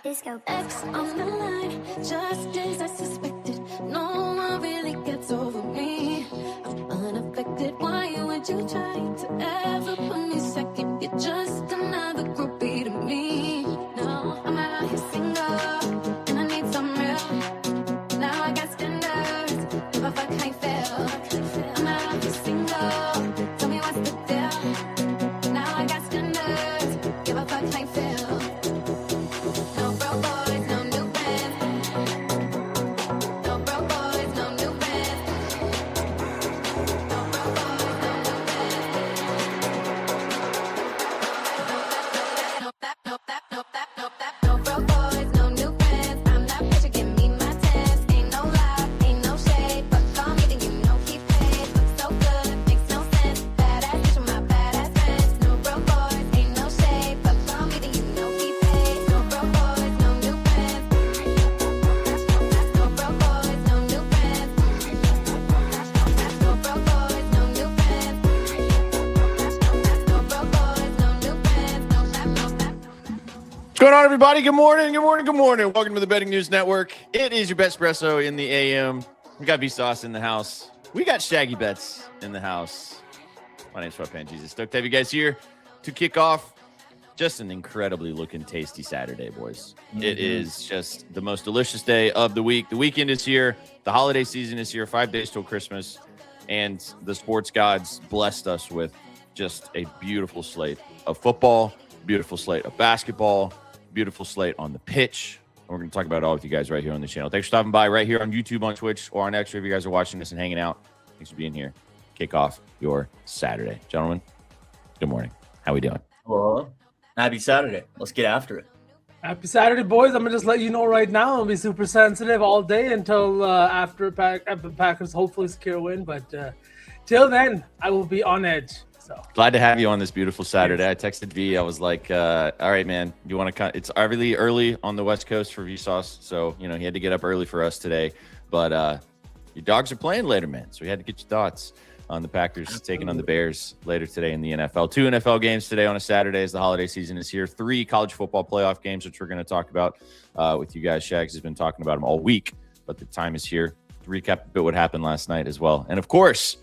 Disco X on the line, just as I suspected. No one really gets over me. I'm unaffected. Why would you try to ever put me second? You're just another groupie to me. No, I'm out here single, and I need some real. Now I got standards. If I fuck, I fail. I'm out here single. Tell me what's the deal. Now I got standards. If I fuck, I fail. What's going on, everybody? Good morning, good morning, good morning. Welcome to the Betting News Network. It is your BETSPRESSO in the AM. We got Vsauce in the house. We got Shaggy Bets in the house. My name's Sweatpants Jesus. Stoked to have you guys here to kick off just an incredibly looking tasty Saturday, boys. It is just the most delicious day of the week. The weekend is here. The holiday season is here. 5 days till Christmas. And the sports gods blessed us with just a beautiful slate of football, beautiful slate of basketball, beautiful slate on the pitch. We're going to talk about it all with you guys right here on the channel. Thanks for stopping by right here on YouTube, on Twitch, or on Extra if you guys are watching this and hanging out. Thanks for being here. Kick off your Saturday. Gentlemen, good morning. How we doing? Well, happy Saturday. Let's get after it. Happy Saturday, boys. I'm going to just let you know right now. I'll be super sensitive all day until after Packers hopefully secure a win. But till then, I will be on edge. So glad to have you on this beautiful Saturday. I texted V. I was like, all right, man, you want to come? It's really early on the West Coast for Vsauce. So, he had to get up early for us today. But your dogs are playing later, man. So we had to get your thoughts on the Packers taking on the Bears later today in the NFL. 2 NFL games today on a Saturday as the holiday season is here. 3 college football playoff games, which we're going to talk about with you guys. Shags has been talking about them all week, but the time is here to recap a bit what happened last night as well. And, of course,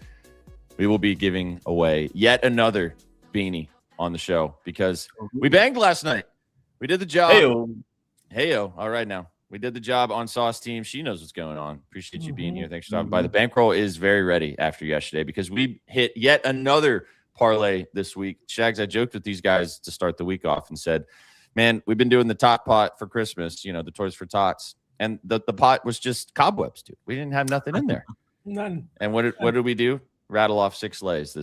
we will be giving away yet another beanie on the show because we banged last night. We did the job. Heyo. All right, now. We did the job on Sauce team. She knows what's going on. Appreciate you being here. Thanks for stopping by. The bankroll is very ready after yesterday because we hit yet another parlay this week. Shags, I joked with these guys to start the week off and said, man, we've been doing the tot pot for Christmas, the Toys for Tots. And the pot was just cobwebs, dude. We didn't have nothing in there. None. And what did we do? Rattle off 5 lays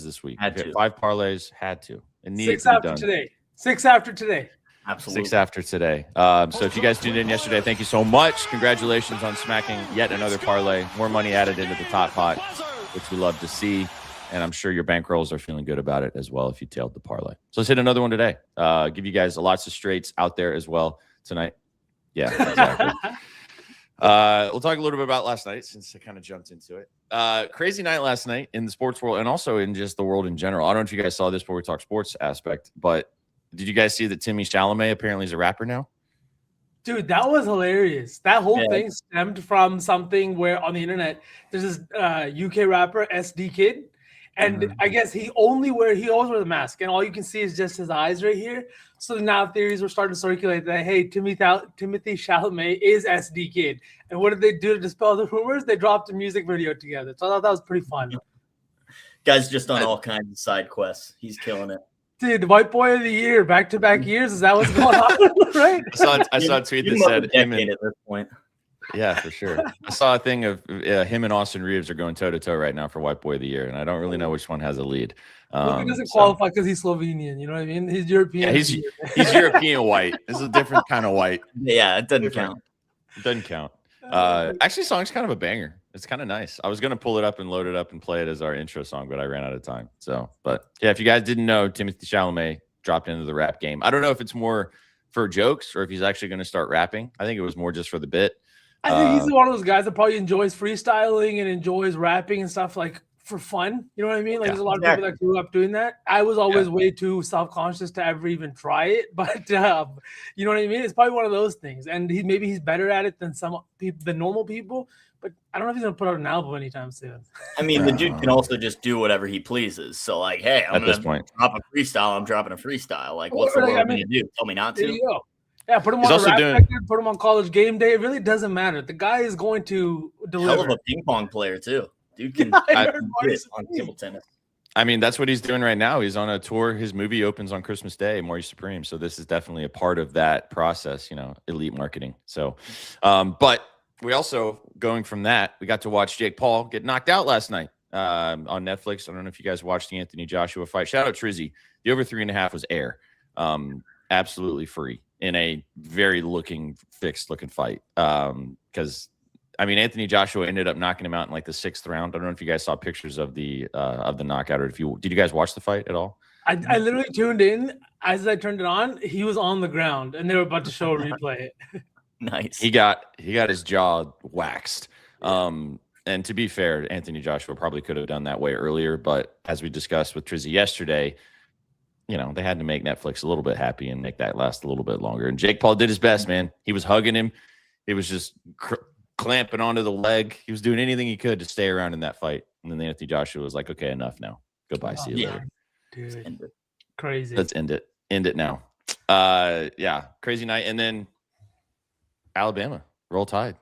this week. Had to. 5 parlays, had to. It needed 6 to be after done. today. 6 after today. Absolutely. 6 after today. So if you guys tuned in yesterday, thank you so much. Congratulations on smacking yet another parlay. More money added into the top pot, which we love to see. And I'm sure your bankrolls are feeling good about it as well if you tailed the parlay. So let's hit another one today. Give you guys lots of straights out there as well tonight. Yeah, exactly. We'll talk a little bit about last night since I kind of jumped into it. Crazy night last night in the sports world and also in just the world in general. I don't know if you guys saw this before we talk sports aspect, but did you guys see that Timmy Chalamet apparently is a rapper now? Dude, that was hilarious. That whole thing stemmed from something where on the internet, there's this UK rapper, SD Kid. And I guess he always wears a mask, and all you can see is just his eyes right here. So now theories were starting to circulate that, hey, Timothy Chalamet is SD Kid. And what did they do to dispel the rumors? They dropped a music video together. So I thought that was pretty fun. Guy's just on all kinds of side quests. He's killing it. Dude, White Boy of the Year, back-to-back years. Is that what's going on? Right? I saw a tweet that said him and at this point. Yeah, for sure. I saw a thing of him and Austin Reeves are going toe-to-toe right now for White Boy of the Year, and I don't really know which one has a lead. He doesn't qualify because he's Slovenian. You know what I mean? He's European. Yeah, he's European white. This is a different kind of white. Yeah, it doesn't count. It doesn't count. Actually, the song's kind of a banger. It's kind of nice. I was going to pull it up and load it up and play it as our intro song, but I ran out of time. But yeah, if you guys didn't know, Timothy Chalamet dropped into the rap game. I don't know if it's more for jokes or if he's actually going to start rapping. I think it was more just for the bit. I think he's one of those guys that probably enjoys freestyling and enjoys rapping and stuff like for fun. You know what I mean? Like Yeah, there's a lot of people that grew up doing that. I was always way too self-conscious to ever even try it. But you know what I mean? It's probably one of those things. And maybe he's better at it than some people, the normal people. But I don't know if he's gonna put out an album anytime soon. I mean, the dude can also just do whatever he pleases. So, like, hey, I'm this gonna point, drop a freestyle. I'm dropping a freestyle. Like, what's the world gonna do? Tell me not There to. you go. Yeah, put him He's on also a rap doing- record, put him on College Game Day. It really doesn't matter. The guy is going to deliver. Hell of a ping pong player too. Dude can hit on table tennis. I mean, that's what he's doing right now. He's on a tour. His movie opens on Christmas Day, Maury Supreme. So this is definitely a part of that process, you know, elite marketing. So, but we also, going from that, we got to watch Jake Paul get knocked out last night on Netflix. I don't know if you guys watched the Anthony Joshua fight. Shout out Trizzy. The over 3.5 was air. Absolutely free in a very fixed looking fight. Because I mean, Anthony Joshua ended up knocking him out in like the 6th round. I don't know if you guys saw pictures of the knockout, or did you guys watch the fight at all? I literally tuned in as I turned it on. He was on the ground, and they were about to show a replay. Nice. He got his jaw waxed. And to be fair, Anthony Joshua probably could have done that way earlier. But as we discussed with Trizzy yesterday, you know, they had to make Netflix a little bit happy and make that last a little bit longer. And Jake Paul did his best, man. He was hugging him. He was just clamping onto the leg. He was doing anything he could to stay around in that fight. And then Anthony Joshua was like, okay, enough now. Goodbye. See you later. Dude, crazy. Let's end it. End it now. Yeah, crazy night. And then Alabama, roll Tide.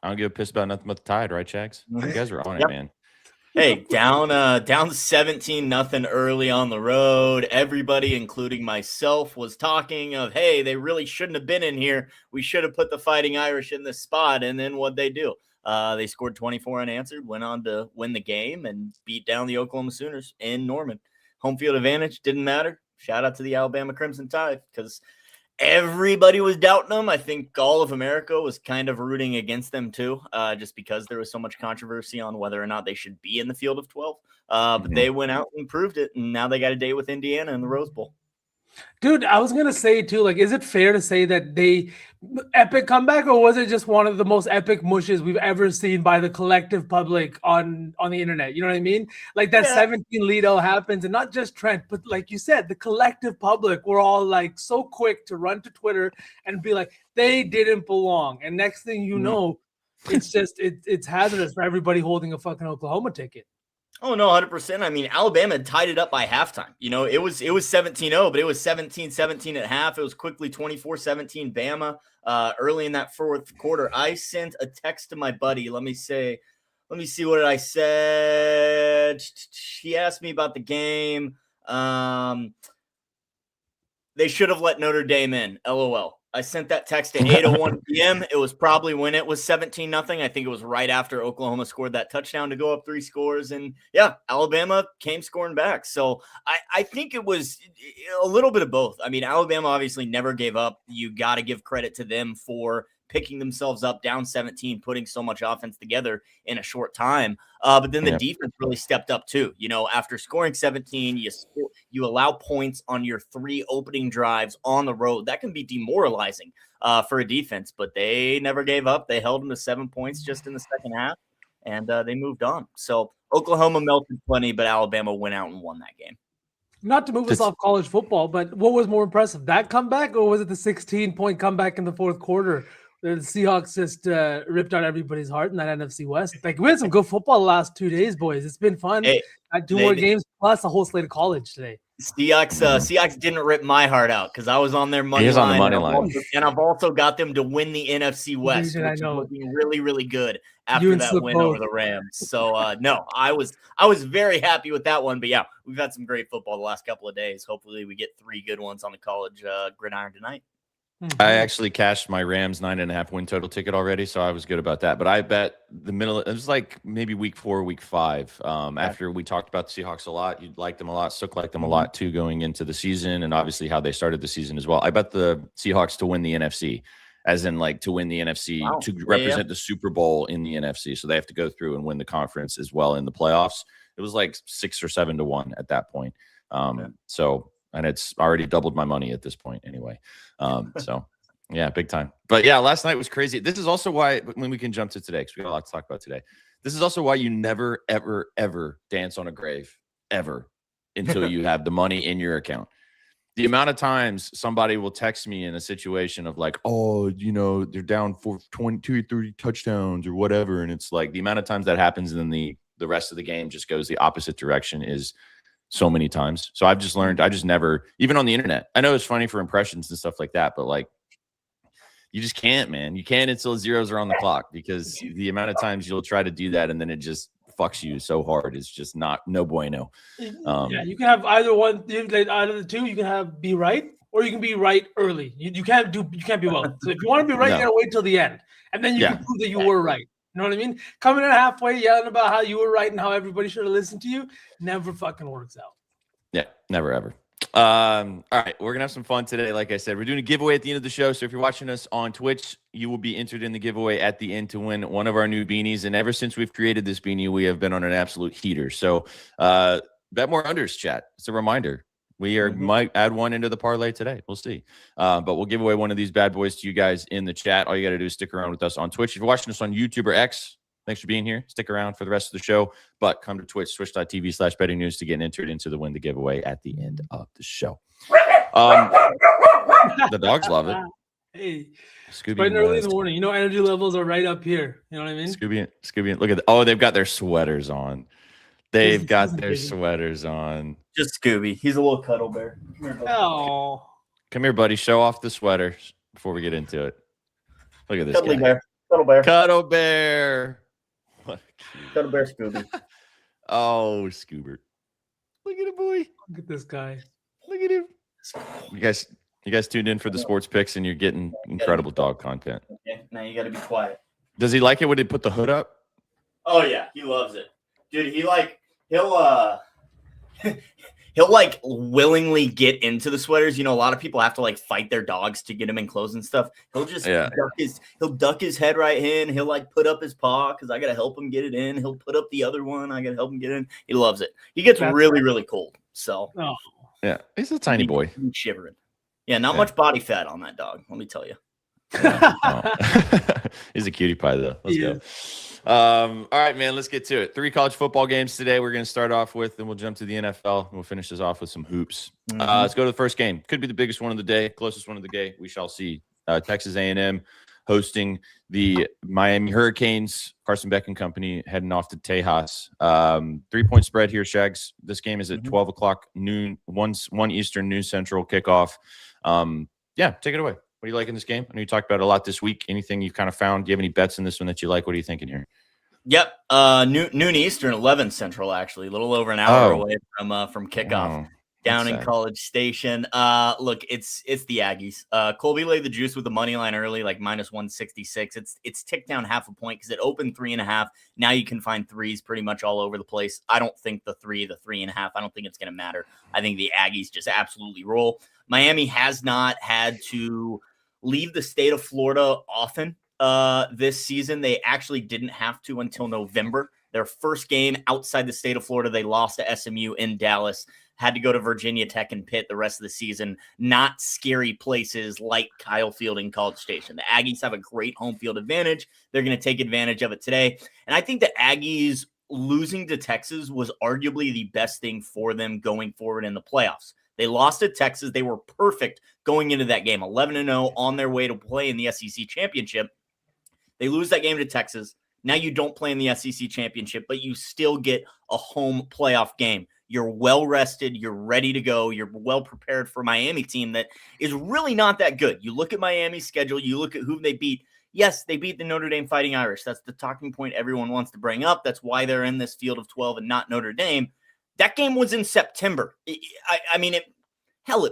I don't give a piss about nothing but the Tide, right, Shags? You guys were on it, man. Hey, down 17-0 early on the road. Everybody, including myself, was talking of, hey, they really shouldn't have been in here. We should have put the Fighting Irish in this spot. And then what'd they do? They scored 24 unanswered, went on to win the game, and beat down the Oklahoma Sooners in Norman. Home field advantage didn't matter. Shout out to the Alabama Crimson Tide, because everybody was doubting them. I think all of America was kind of rooting against them too, just because there was so much controversy on whether or not they should be in the field of 12. But they went out and proved it, and now they got a day with Indiana in the Rose Bowl. Dude, I was gonna say too, like, is it fair to say that they epic comeback, or was it just one of the most epic mushes we've ever seen by the collective public on the internet? You know what I mean? Like that 17 lead-0 happens, and not just Trent, but like you said, the collective public were all like so quick to run to Twitter and be like, they didn't belong. And next thing you know, it's just it's hazardous for everybody holding a fucking Oklahoma ticket. Oh, no, 100%. I mean, Alabama tied it up by halftime. You know, it was 17-0, but it was 17-17 at half. It was quickly 24-17 Bama early in that 4th quarter. I sent a text to my buddy. Let me see what did I said. He asked me about the game. They should have let Notre Dame in. LOL. I sent that text at 8:01 p.m. It was probably when it was 17-0. I think it was right after Oklahoma scored that touchdown to go up 3 scores. And yeah, Alabama came scoring back. So I think it was a little bit of both. I mean, Alabama obviously never gave up. You got to give credit to them for picking themselves up down 17, putting so much offense together in a short time. But then the defense really stepped up too. You know, after scoring 17, you allow points on your 3 opening drives on the road. That can be demoralizing for a defense, but they never gave up. They held them to 7 points just in the second half, and they moved on. So Oklahoma melted plenty, but Alabama went out and won that game. Not to move us off college football, but what was more impressive, that comeback, or was it the 16-point comeback in the 4th quarter? The Seahawks just ripped out everybody's heart in that NFC West. Like, we had some good football the last 2 days, boys. It's been fun. Hey, I do more games plus a whole slate of college today. Seahawks didn't rip my heart out because I was on their money line. On the money line. And I've also got them to win the NFC West, which is looking really, really good after that win over the Rams. So, no, I was very happy with that one. But, yeah, we've had some great football the last couple of days. Hopefully we get 3 good ones on the college gridiron tonight. I actually cashed my Rams 9.5 win total ticket already, so I was good about that. But I bet the middle, it was like maybe week 4, week 5. After we talked about the Seahawks a lot, you liked them a lot, Sook liked them a lot too going into the season, and obviously how they started the season as well. I bet the Seahawks to win the NFC, as in like to win the NFC, to represent the Super Bowl in the NFC. So they have to go through and win the conference as well in the playoffs. It was like 6 or 7 to 1 at that point. So. And it's already doubled my money at this point anyway. So, yeah, big time. But, yeah, last night was crazy. This is also why, when we can jump to today, because we got a lot to talk about today. This is also why you never, ever, ever dance on a grave, ever, until you have the money in your account. The amount of times somebody will text me in a situation of like, oh, you know, they're down for 22 or 30 touchdowns or whatever. And it's like the amount of times that happens and then the rest of the game just goes the opposite direction is so many times. So I've just learned, I just never, even on the internet, I know it's funny for impressions and stuff like that, but like, you just can't, man. You can't until zeros are on the clock, because the amount of times you'll try to do that and then it just fucks you so hard. It's just no bueno. Yeah, you can have either one, out of the two. You can be right, or you can be right early. You can't be both. So if you want to be right, you gotta wait till the end, and then you can prove that you were right. You know what I mean? Coming in halfway, yelling about how you were right and how everybody should have listened to you, never fucking works out. Yeah, never ever. All right, we're gonna have some fun today. Like I said, we're doing a giveaway at the end of the show. So if you're watching us on Twitch, you will be entered in the giveaway at the end to win one of our new beanies. And ever since we've created this beanie, we have been on an absolute heater. So bet more unders, chat. It's a reminder. We might add one into the parlay today. We'll see. But we'll give away one of these bad boys to you guys in the chat. All you got to do is stick around with us on Twitch. If you're watching us on YouTube or X, thanks for being here. Stick around for the rest of the show. But come to Twitch, twitch.tv/betting news to get entered into the win the giveaway at the end of the show. The dogs love it. Hey, Scooby, right early in the morning. You know, energy levels are right up here. You know what I mean? Scooby, look at they've got their sweaters on. They've got their sweaters on. Just Scooby. He's a little cuddle bear. Oh, come here, buddy. Show off the sweater before we get into it. Look at this Cuddly guy. bear. Cuddle bear. Cuddle bear. What Cuddle bear Scooby. Oh, Scoobert. Look at him, boy. look at this guy. Look at him. You guys tuned in for the sports picks, and you're getting incredible dog content. Okay, now you got to be quiet. Does he like it when they put the hood up? Oh yeah, he loves it, dude. He'll willingly get into the sweaters. You know, a lot of people have to like fight their dogs to get him in clothes and stuff. He'll just duck his head right in. He'll like put up his paw because I gotta help him get it in. He'll put up the other one. I gotta help him get in. He loves it. He gets really cold. So yeah, he's a tiny boy. He's shivering. Yeah, not much body fat on that dog. Let me tell you. He's a cutie pie though. Let's go. All right, man, let's get to it. 3 college football games today. We're going to start off with, and we'll jump to the NFL, and we'll finish this off with some hoops. Let's go to the first game. Could be the biggest one of the day, closest one of the day. We shall see. Texas A&M hosting the Miami Hurricanes. Carson Beck and company heading off to Tejas. 3-point spread here, Shags. This game is at 12 o'clock noon, 1 Eastern, noon Central kickoff. Yeah, take it away. What do you like in this game? I know you talked about it a lot this week. Anything you've kind of found? Do you have any bets in this one that you like? What are you thinking here? Yep. Noon Eastern, 11 Central, actually. A little over an hour away from kickoff down in College Station. Look, it's the Aggies. Colby laid the juice with the money line early, like -166. It's ticked down half a point because it opened 3.5. Now you can find threes pretty much all over the place. I don't think the 3.5, I don't think it's going to matter. I think the Aggies just absolutely roll. Miami has not had to leave the state of Florida often this season. They actually didn't have to until November. Their first game outside the state of Florida, they lost to SMU in Dallas, had to go to Virginia Tech and Pitt the rest of the season. Not scary places like Kyle Field and College Station. The Aggies have a great home field advantage. They're going to take advantage of it today. And I think the Aggies losing to Texas was arguably the best thing for them going forward in the playoffs. They lost to Texas. They were perfect going into that game, 11-0 on their way to play in the SEC championship. They lose that game to Texas. Now you don't play in the SEC championship, but you still get a home playoff game. You're well rested. You're ready to go. You're well prepared for Miami team that is really not that good. You look at Miami's schedule. You look at who they beat. Yes, they beat the Notre Dame Fighting Irish. That's the talking point everyone wants to bring up. That's why they're in this field of 12 and not Notre Dame. That game was in September. I mean, it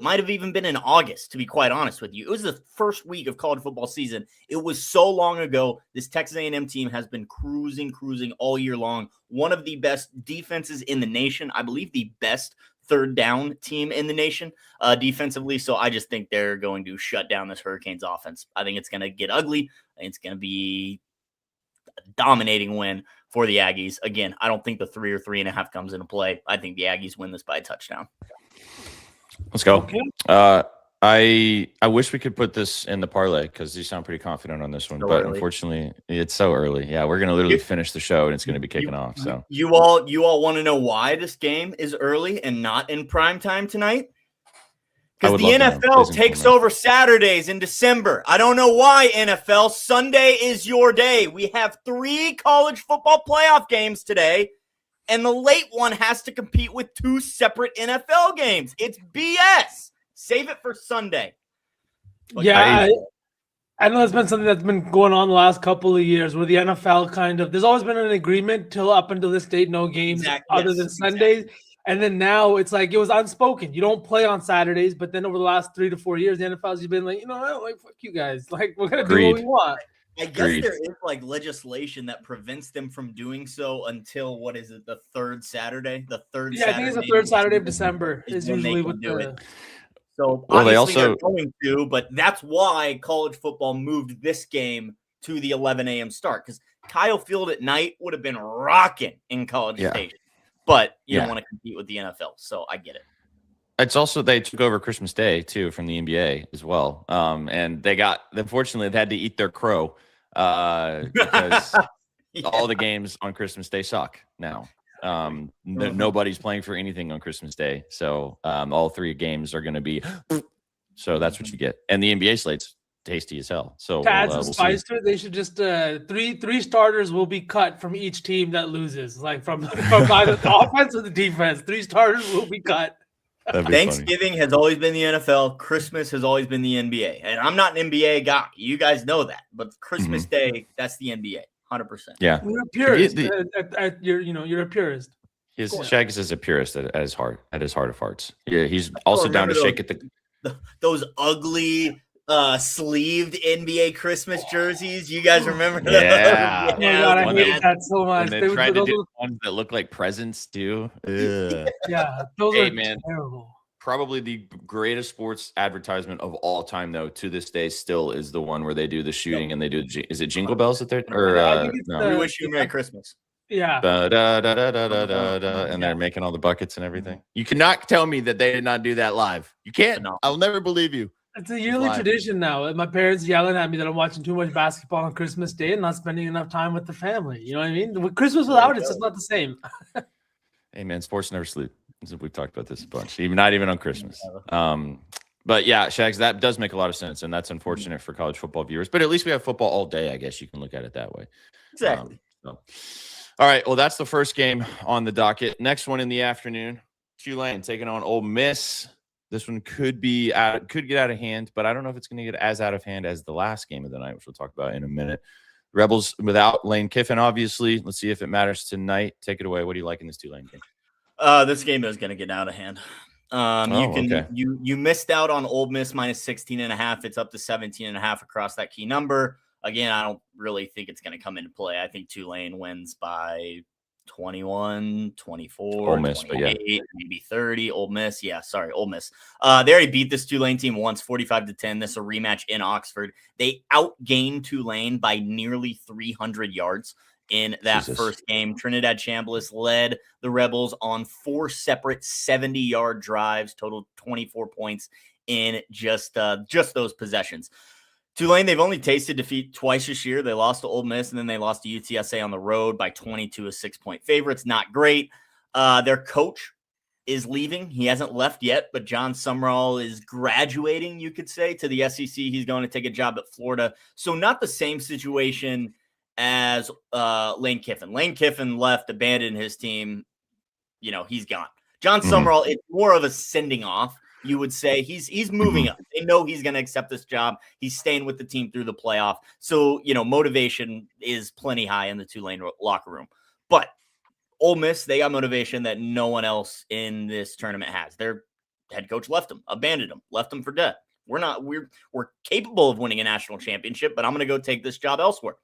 might have even been in August, to be quite honest with you. It was the first week of college football season. It was so long ago. This Texas A&M team has been cruising all year long. One of the best defenses in the nation. I believe the best third down team in the nation defensively. So I just think they're going to shut down this Hurricanes offense. I think it's going to get ugly. I think it's going to be a dominating win for the Aggies. Again, I don't think the 3 or 3.5 comes into play. I think the Aggies win this by a touchdown. Let's go. I wish we could put this in the parlay because you sound pretty confident on this one, but unfortunately, it's so early. Yeah, we're gonna literally finish the show and it's gonna be kicking off. So you all want to know why this game is early and not in prime time tonight? Because the NFL takes over Saturdays in December. I don't know why, NFL. Sunday is your day. We have 3 college football playoff games today, and the late one has to compete with 2 separate NFL games. It's BS. Save it for Sunday. But yeah, I know it's been something that's been going on the last couple of years where the NFL there's always been an agreement till up until this date, no games other than Sundays. Exactly. And then now it's like it was unspoken. You don't play on Saturdays, but then over the last 3 to 4 years, the NFL's been like, like, fuck you guys. Like, we're going to do what we want. I guess there is like legislation that prevents them from doing so until the third Saturday? The third Saturday. I think it's the third Saturday of December is usually what it. So obviously they're going to, but that's why college football moved this game to the 11 a.m. start, because Kyle Field at night would have been rocking in College Station. But you don't want to compete with the NFL, so I get it. It's also they took over Christmas Day too from the NBA as well, and unfortunately they had to eat their crow because all the games on Christmas Day suck now. Nobody's playing for anything on Christmas Day, so all 3 games are going to be. So that's what you get, and the NBA slate's tasty as hell. So to add some spice to it, they should just three starters will be cut from each team that loses, like from either the offense or the defense. 3 starters will be cut. Thanksgiving has always been the NFL. Christmas has always been the NBA, and I'm not an NBA guy. You guys know that, but Christmas Day, that's the NBA, 100%. Yeah, you're a purist. You're a purist. Shags is a purist at his heart of hearts. Yeah, he's also down to shake it. Those ugly sleeved NBA Christmas jerseys. You guys remember those? Yeah. Oh my God, I hated that so much. And they tried to do ones that look like presents too. Yeah, those are terrible. Probably the greatest sports advertisement of all time, though, to this day, still is the one where they do the shooting and they do. Is it Jingle Bells that they're? Or no. We wish you a Merry Christmas. Yeah. And they're making all the buckets and everything. You cannot tell me that they did not do that live. You can't. No. I'll never believe you. It's a yearly tradition now. My parents yelling at me that I'm watching too much basketball on Christmas Day and not spending enough time with the family. You know what I mean? With Christmas without it's just not the same. Hey, man, sports never sleep. We've talked about this a bunch, not even on Christmas. But yeah, Shags, that does make a lot of sense, and that's unfortunate for college football viewers. But at least we have football all day, I guess you can look at it that way. Exactly. All right, well, that's the first game on the docket. Next one in the afternoon, Tulane taking on Ole Miss. This one could get out of hand, but I don't know if it's going to get as out of hand as the last game of the night, which we'll talk about in a minute. Rebels without Lane Kiffin, obviously. Let's see if it matters tonight. Take it away. What do you like in this Tulane game? This game is going to get out of hand. You missed out on Ole Miss minus 16.5. It's up to 17.5 across that key number. Again, I don't really think it's going to come into play. I think Tulane wins by 21, 24, Ole Miss, 28, maybe 30. Ole Miss. Ole Miss. They already beat this Tulane team once, 45-10. This is a rematch in Oxford. They outgained Tulane by nearly 300 yards in that first game. Trinidad Chambliss led the Rebels on 4 separate 70-yard drives, total 24 points in just those possessions. Tulane, they've only tasted defeat twice this year. They lost to Ole Miss, and then they lost to UTSA on the road by 22 as 6-point favorites. Not great. Their coach is leaving. He hasn't left yet, but John Sumrall is graduating, you could say, to the SEC. He's going to take a job at Florida. So not the same situation as Lane Kiffin. Lane Kiffin left, abandoned his team. He's gone. John Sumrall, it's more of a sending off. You would say he's moving up. They know he's going to accept this job. He's staying with the team through the playoff. So, motivation is plenty high in the Tulane locker room. But Ole Miss, they got motivation that no one else in this tournament has. Their head coach left them, abandoned them, left them for dead. We're capable of winning a national championship, but I'm going to go take this job elsewhere.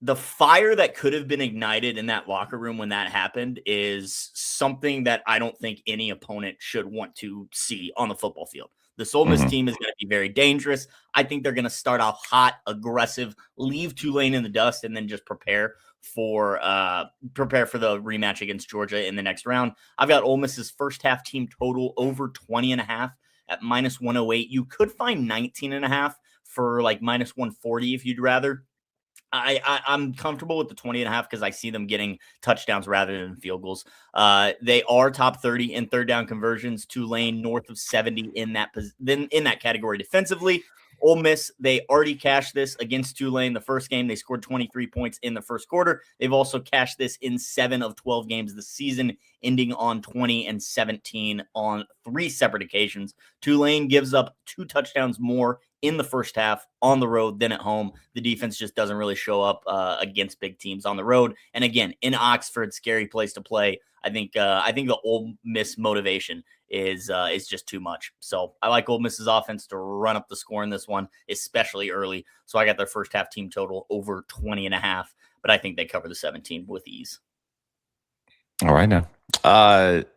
The fire that could have been ignited in that locker room when that happened is something that I don't think any opponent should want to see on the football field. This Ole Miss team is going to be very dangerous. I think they're going to start off hot, aggressive, leave Tulane in the dust, and then just prepare for the rematch against Georgia in the next round. I've got Ole Miss's first half team total over 20.5. at minus 108. You could find 19.5 for like minus 140 if you'd rather. I'm comfortable with the 20.5 because I see them getting touchdowns rather than field goals. They are top 30 in third down conversions. Tulane north of 70 in that category defensively. Ole Miss, they already cashed this against Tulane the first game. They scored 23 points in the first quarter. They've also cashed this in 7 of 12 games this season, ending on 20 and 17 on 3 separate occasions. Tulane gives up 2 touchdowns more in the first half on the road than at home. The defense just doesn't really show up against big teams on the road. And again, in Oxford, scary place to play. I think the Ole Miss motivation is just too much. So I like Ole Miss's offense to run up the score in this one, especially early. So I got their first half team total over 20.5, but I think they cover the 17 with ease. All right now.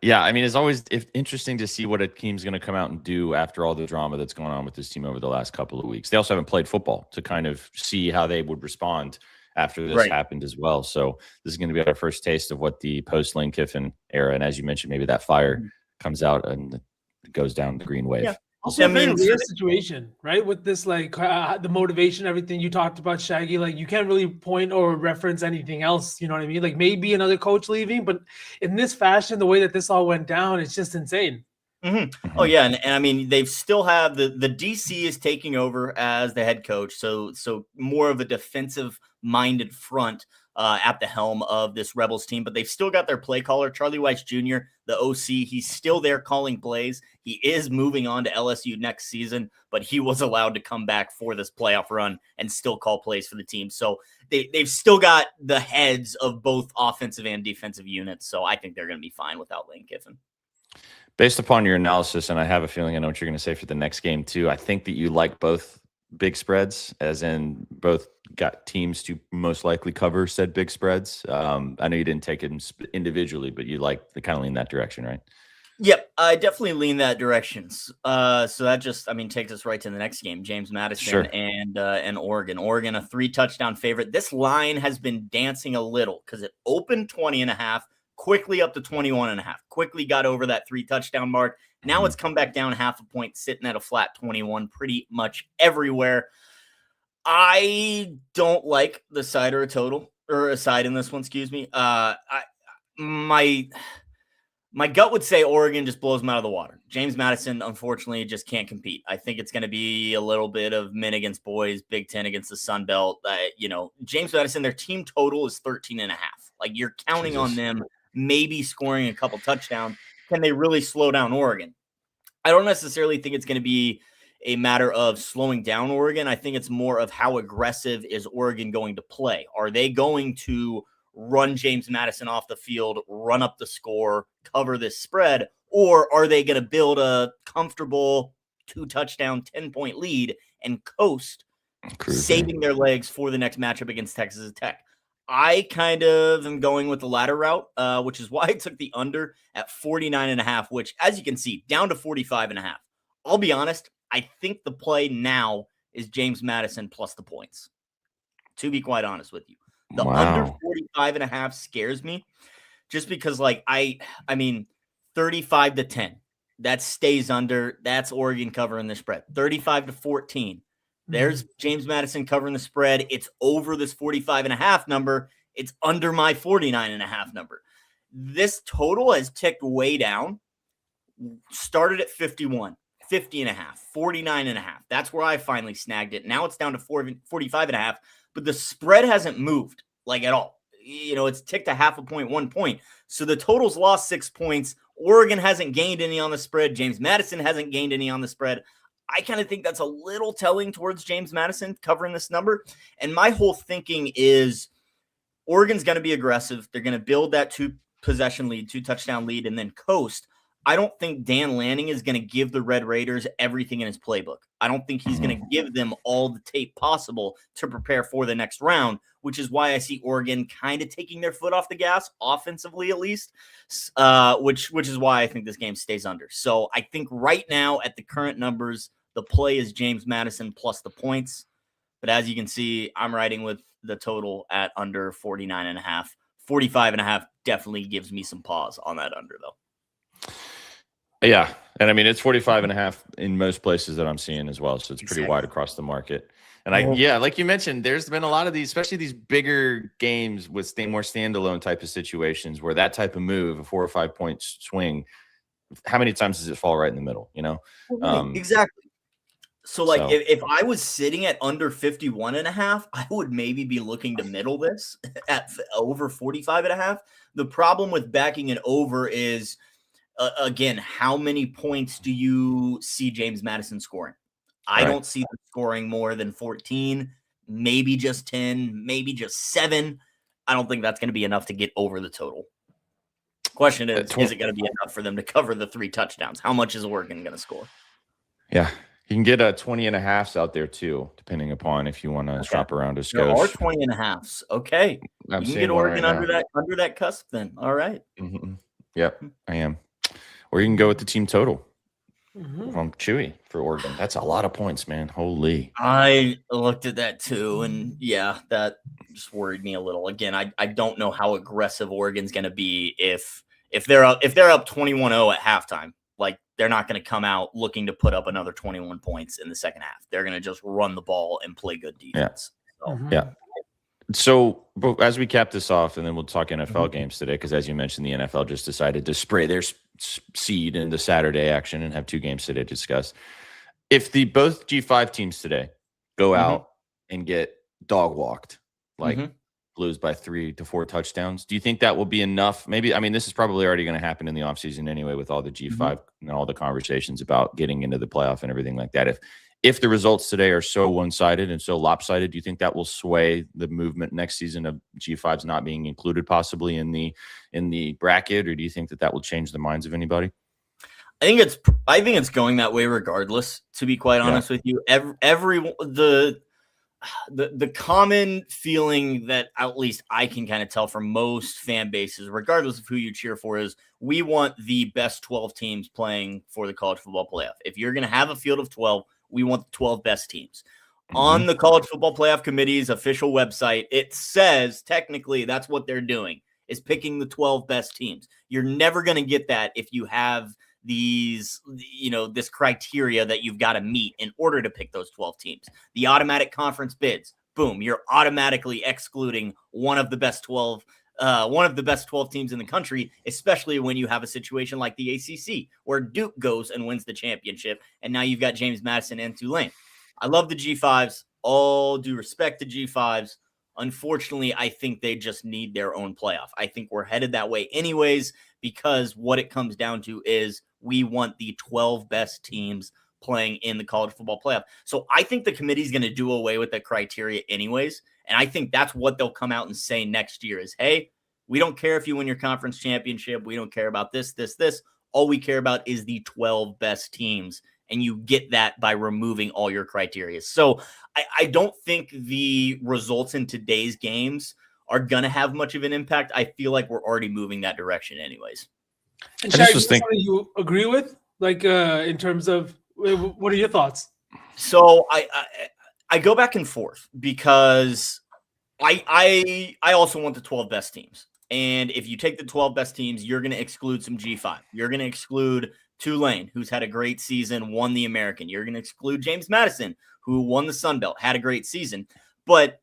Yeah, I mean, it's always interesting to see what a team's going to come out and do after all the drama that's going on with this team over the last couple of weeks. They also haven't played football to kind of see how they would respond after this happened as well. So this is going to be our first taste of what the post-Lane Kiffin era, and as you mentioned, maybe that fire comes out and goes down the green wave. Yeah. Also, a very weird situation, right? With this, like the motivation, everything you talked about, Shaggy. Like you can't really point or reference anything else. You know what I mean? Like maybe another coach leaving, but in this fashion, the way that this all went down, it's just insane. Oh yeah, and I mean they've still have the DC is taking over as the head coach, so more of a defensive minded front at the helm of this Rebels team, but they've still got their play caller, Charlie Weiss Jr., the OC. He's still there calling plays. He is moving on to LSU next season, but he was allowed to come back for this playoff run and still call plays for the team. So they've still got the heads of both offensive and defensive units. So I think they're going to be fine without Lane Kiffin. Based upon your analysis, and I have a feeling I know what you're going to say for the next game too, I think that you like both big spreads, as in both got teams to most likely cover said big spreads. I know you didn't take it individually, but you like the kind of lean that direction, right? Yep, I definitely lean that direction. So that just, takes us right to the next game, James Madison and Oregon. Oregon, a 3-touchdown favorite. This line has been dancing a little because it opened 20.5. Quickly up to 21.5, quickly got over that 3-touchdown mark. Now it's come back down half a point, sitting at a flat 21 pretty much everywhere. I don't like the side or a side in this one, excuse me. My gut would say Oregon just blows them out of the water. James Madison, unfortunately, just can't compete. I think it's going to be a little bit of men against boys, Big Ten against the Sun Belt. James Madison, their team total is 13.5. Like you're counting on them maybe scoring a couple touchdowns. Can they really slow down Oregon? I don't necessarily think it's going to be a matter of slowing down Oregon. I think it's more of how aggressive is Oregon going to play. Are they going to run James Madison off the field, run up the score, cover this spread, or are they going to build a comfortable 2-touchdown, 10-point lead and coast, saving their legs for the next matchup against Texas Tech? I kind of am going with the latter route, which is why I took the under at 49.5, which, as you can see, down to 45.5. I'll be honest, I think the play now is James Madison plus the points, to be quite honest with you. The under 45.5 scares me just because, 35-10, that stays under. That's Oregon covering the spread. 35-14. There's James Madison covering the spread. It's over this 45.5 number. It's under my 49.5 number. This total has ticked way down. Started at 51, 50.5, 49.5. That's where I finally snagged it. Now it's down to 45.5, but the spread hasn't moved at all. It's ticked a half a point, 1 point. So the total's lost 6 points. Oregon hasn't gained any on the spread. James Madison hasn't gained any on the spread. I kind of think that's a little telling towards James Madison covering this number. And my whole thinking is Oregon's going to be aggressive. They're going to build that 2-possession lead, 2-touchdown lead, and then coast. I don't think Dan Lanning is going to give the Red Raiders everything in his playbook. I don't think he's going to give them all the tape possible to prepare for the next round, which is why I see Oregon kind of taking their foot off the gas, offensively at least, which is why I think this game stays under. So I think right now at the current numbers, the play is James Madison plus the points. But as you can see, I'm riding with the total at under 49.5. 45.5 definitely gives me some pause on that under, though. Yeah. And I mean, it's 45.5 in most places that I'm seeing as well. So it's pretty wide across the market. And like you mentioned, there's been a lot of these, especially these bigger games with more standalone type of situations where that type of move, a 4 or 5 point swing, how many times does it fall right in the middle, Exactly. So like So- if I was sitting at under 51.5, I would maybe be looking to middle this at over 45.5. The problem with backing it over is, again, how many points do you see James Madison scoring? I don't see them scoring more than 14, maybe just 10, maybe just 7. I don't think that's going to be enough to get over the total. Question is it going to be enough for them to cover the 3 touchdowns? How much is Oregon going to score? Yeah. You can get 20.5s out there too, depending upon if you want to shop around a There are skosh. 20.5s. Okay. I'm You can seeing get one Oregon right under that cusp then. All right. Mm-hmm. Yep, I am. Or you can go with the team total. From Chewy for Oregon. That's a lot of points, man. Holy. I looked at that too, and yeah, that just worried me a little. Again, I don't know how aggressive Oregon's going to be if they're up 21-0 at halftime. Like, they're not going to come out looking to put up another 21 points in the second half. They're going to just run the ball and play good defense. Yeah. So as we cap this off, and then we'll talk NFL games today, because as you mentioned, the NFL just decided to spray their seed into Saturday action and have 2 games today to discuss. If both G5 teams today go out and get dog walked, like Blues by 3 to 4 touchdowns, do you think that will be enough? Maybe, I mean, this is probably already going to happen in the offseason anyway with all the G5 and all the conversations about getting into the playoff and everything like that. If the results today are so one-sided and so lopsided, do you think that will sway the movement next season of G5s not being included possibly in the bracket, or do you think that will change the minds of anybody? I think it's going that way regardless, to be quite honest with you. The common feeling that at least I can kind of tell from most fan bases, regardless of who you cheer for, is we want the best 12 teams playing for the college football playoff. If you're going to have a field of 12, we want the 12 best teams. On the College Football Playoff Committee's official website, it says technically that's what they're doing, is picking the 12 best teams. You're never going to get that if you have this criteria that you've got to meet in order to pick those 12 teams. The automatic conference bids, boom, you're automatically excluding one of the best 12 teams in the country, especially when you have a situation like the ACC where Duke goes and wins the championship, and now you've got James Madison and Tulane. I love the G5s. All due respect to G5s. Unfortunately, I think they just need their own playoff. I think we're headed that way anyways, because what it comes down to is we want the 12 best teams playing in the college football playoff. So I think the committee's going to do away with that criteria anyways. And I think that's what they'll come out and say next year is, hey, we don't care if you win your conference championship. We don't care about this. All we care about is the 12 best teams. And you get that by removing all your criteria. So I don't think the results in today's games are going to have much of an impact. I feel like we're already moving that direction anyways. And Shaq, is something you agree with? Like in terms of, what are your thoughts? So I go back and forth because I also want the 12 best teams. And if you take the 12 best teams, you're going to exclude some G5. You're going to exclude Tulane, who's had a great season, won the American. You're going to exclude James Madison, who won the Sun Belt, had a great season. But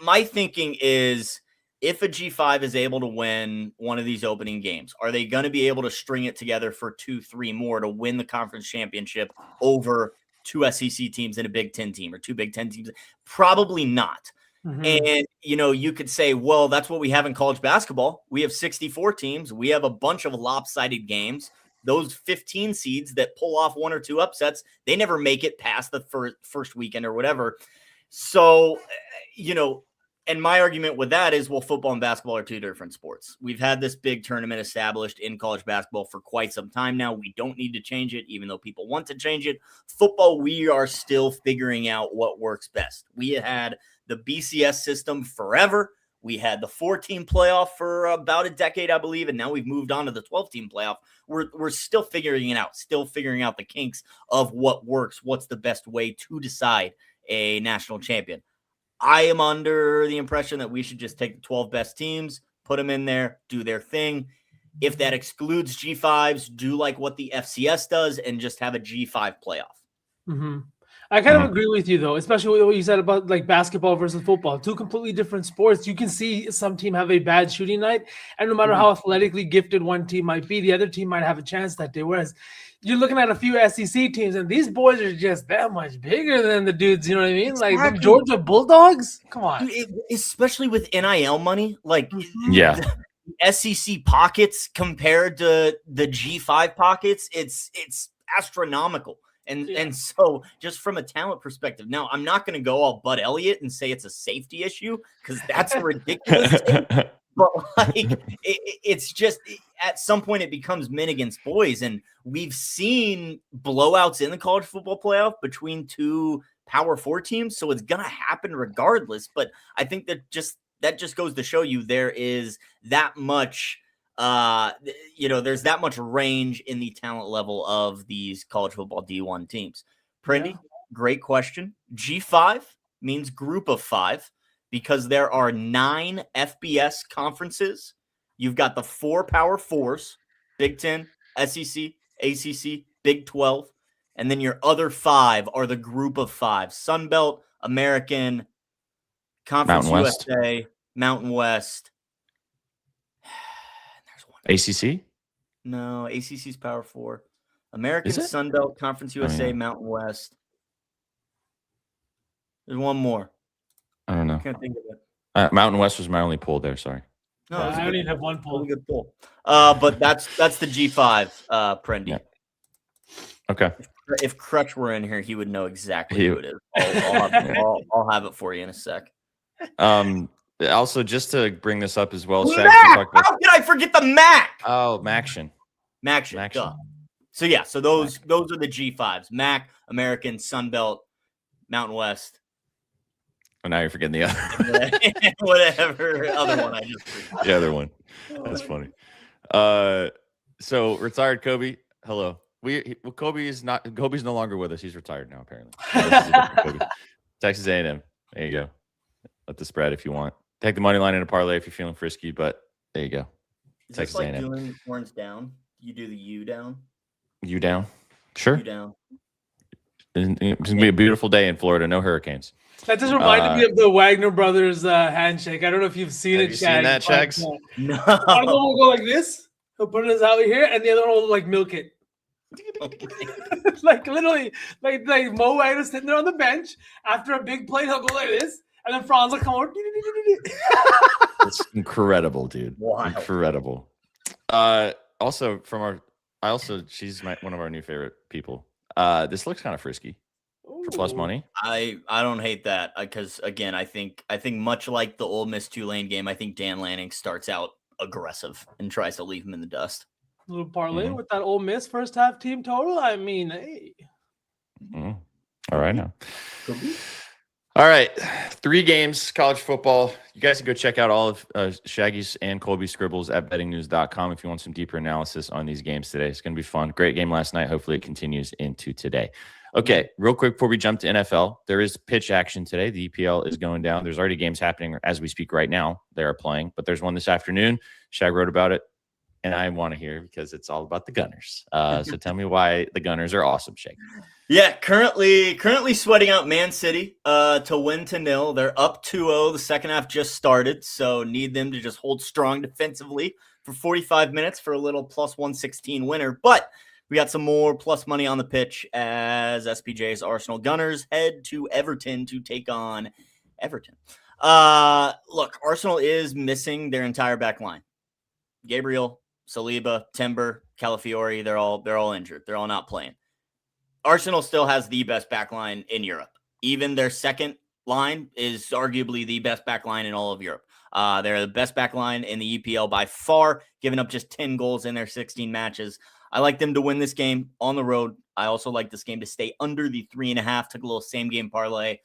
my thinking is, if a G5 is able to win one of these opening games, are they going to be able to string it together for 2-3 more to win the conference championship over 2 SEC teams and a Big Ten team or 2 Big Ten teams? Probably not. And, you could say, well, that's what we have in college basketball. We have 64 teams. We have a bunch of lopsided games. Those 15 seeds that pull off 1 or 2 upsets, they never make it past the first weekend or whatever. So, and my argument with that is, well, football and basketball are 2 different sports. We've had this big tournament established in college basketball for quite some time now. We don't need to change it, even though people want to change it. Football, we are still figuring out what works best. We had the BCS system forever. We had the 4-team playoff for about a decade, I believe, and now we've moved on to the 12-team playoff. We're still figuring it out, still figuring out the kinks of what works, what's the best way to decide a national champion. I am under the impression that we should just take the 12 best teams, put them in there, do their thing. If that excludes G5s, do like what the FCS does and just have a G5 playoff. Mm-hmm. I kind of agree with you, though, especially with what you said about like basketball versus football. Two completely different sports. You can see some team have a bad shooting night, and no matter how athletically gifted one team might be, the other team might have a chance that day. Whereas you're looking at a few SEC teams, and these boys are just that much bigger than the dudes. You know what I mean? Exactly. Like the Georgia Bulldogs. Come on, dude, especially with NIL money, like Yeah. SEC pockets compared to the G5 pockets, it's astronomical. And so just from a talent perspective, now I'm not going to go all Bud Elliott and say it's a safety issue because that's a ridiculous take. But like it's just at some point it becomes men against boys, and we've seen blowouts in the college football playoff between two Power 4 teams, so it's gonna happen regardless. But I think that just goes to show you there is that much there's that much range in the talent level of these college football D1 teams. Prendy, great question. G5 means group of 5 because there are 9 FBS conferences. You've got the 4 Power 4s, Big 10, SEC, ACC, Big 12, and then your other 5 are the group of 5: Sun Belt, American, Conference USA, Mountain West. ACC? No, ACC's Power 4. American, Sun Belt, Conference USA, Mountain West. There's one more. I don't know. Can't think of it. Mountain West was my only pool there. Sorry. No, I only have one pool. Good pool. But that's the G5, Prendy. Yeah. Okay. If Crutch were in here, he would know exactly who it is. I'll have it for you in a sec. Also, just to bring this up as well, Mac! How did I forget the Mac? Oh, Maction. So those are the G5s: Mac, American, Sun Belt, Mountain West. Oh, now you're forgetting the other. Whatever other one I just forgot. The other one. That's funny. So retired Kobe. Hello. Kobe's no longer with us. He's retired now, apparently. Texas A&M. There you go. Let the spread if you want. Take the money line in a parlay if you're feeling frisky, but there you go. Is Texas this like A&M. Doing horns down? You do the U down? U down? Sure. U down. It's going to be a beautiful day in Florida. No hurricanes. That just reminded me of the Wagner brothers handshake. I don't know if you've seen it, Chad. Have you seen that, Shags? No. One of them will go like this. He'll put his out here, and the other one will like milk it. Like literally, like Mo Wagner's sitting there on the bench. After a big play, he'll go like this. And then Franz will come over. It's incredible, dude. Wow. Incredible. She's one of our new favorite people. This looks kind of frisky for plus money. I don't hate that because again, I think much like the Ole Miss Tulane game, I think Dan Lanning starts out aggressive and tries to leave him in the dust. A little parlay with that Ole Miss first half team total. I mean, hey. All right now. All right, 3 games, college football. You guys can go check out all of Shaggy's and Colby's scribbles at bettingnews.com if you want some deeper analysis on these games today. It's going to be fun. Great game last night. Hopefully it continues into today. Okay, real quick before we jump to NFL, there is pitch action today. The EPL is going down. There's already games happening as we speak right now. They are playing, but there's one this afternoon. Shag wrote about it, and I want to hear because it's all about the Gunners. So tell me why the Gunners are awesome, Shag. Yeah, currently sweating out Man City to win 2-0. They're up 2-0. The second half just started, so need them to just hold strong defensively for 45 minutes for a little plus 116 winner. But we got some more plus money on the pitch as SPJ's Arsenal Gunners head to Everton to take on Everton. Look, Arsenal is missing their entire back line. Gabriel, Saliba, Timber, Calafiori, they're all injured. They're all not playing. Arsenal still has the best back line in Europe. Even their second line is arguably the best back line in all of Europe. They're the best back line in the EPL by far, giving up just 10 goals in their 16 matches. I like them to win this game on the road. I also like this game to stay under the 3.5. Took a little same game parlay.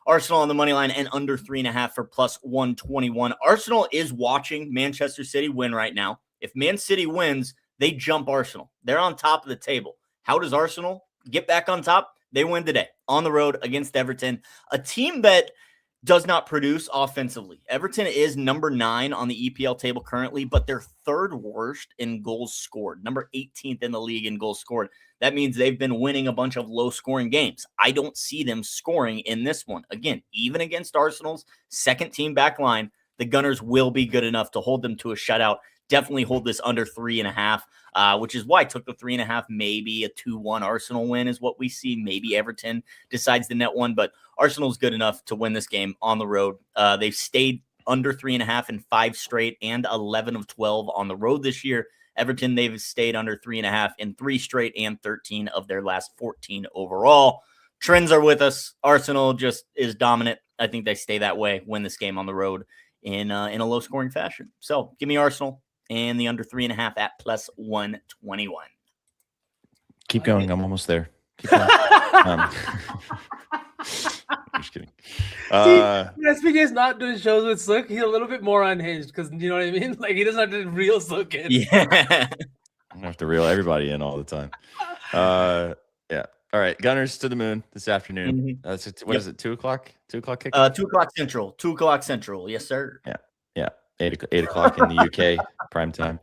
Arsenal on the money line and under 3.5 for plus 121. Arsenal is watching Manchester City win right now. If Man City wins, they jump Arsenal. They're on top of the table. How does Arsenal get back on top? They win today on the road against Everton, a team that does not produce offensively. Everton is number 9 on the EPL table currently, but they're 3rd worst in goals scored, number 18th in the league in goals scored. That means they've been winning a bunch of low-scoring games. I don't see them scoring in this one. Again, even against Arsenal's second-team back line, the Gunners will be good enough to hold them to a shutout. Definitely hold this under 3.5, which is why I took the 3.5. Maybe a 2-1 Arsenal win is what we see. Maybe Everton decides the net one, but Arsenal's good enough to win this game on the road. They've stayed under 3.5 in 5 straight and 11 of 12 on the road this year. Everton, they've stayed under 3.5 in 3 straight and 13 of their last 14 overall. Trends are with us. Arsenal just is dominant. I think they stay that way, win this game on the road in a low-scoring fashion. So give me Arsenal and the under 3.5 at plus 121. Keep going. I'm almost there. Keep going. Just kidding. SPK's not doing shows with Sook. He's a little bit more unhinged because, you know what I mean? Like, he doesn't have to reel Sook in. Yeah. I have to reel everybody in all the time. Yeah. All right. Gunners to the moon this afternoon. What is it? 2 o'clock? 2 o'clock kick? 2 o'clock Central. 2 o'clock Central. Yes, sir. Yeah. 8 o'clock in the UK prime time.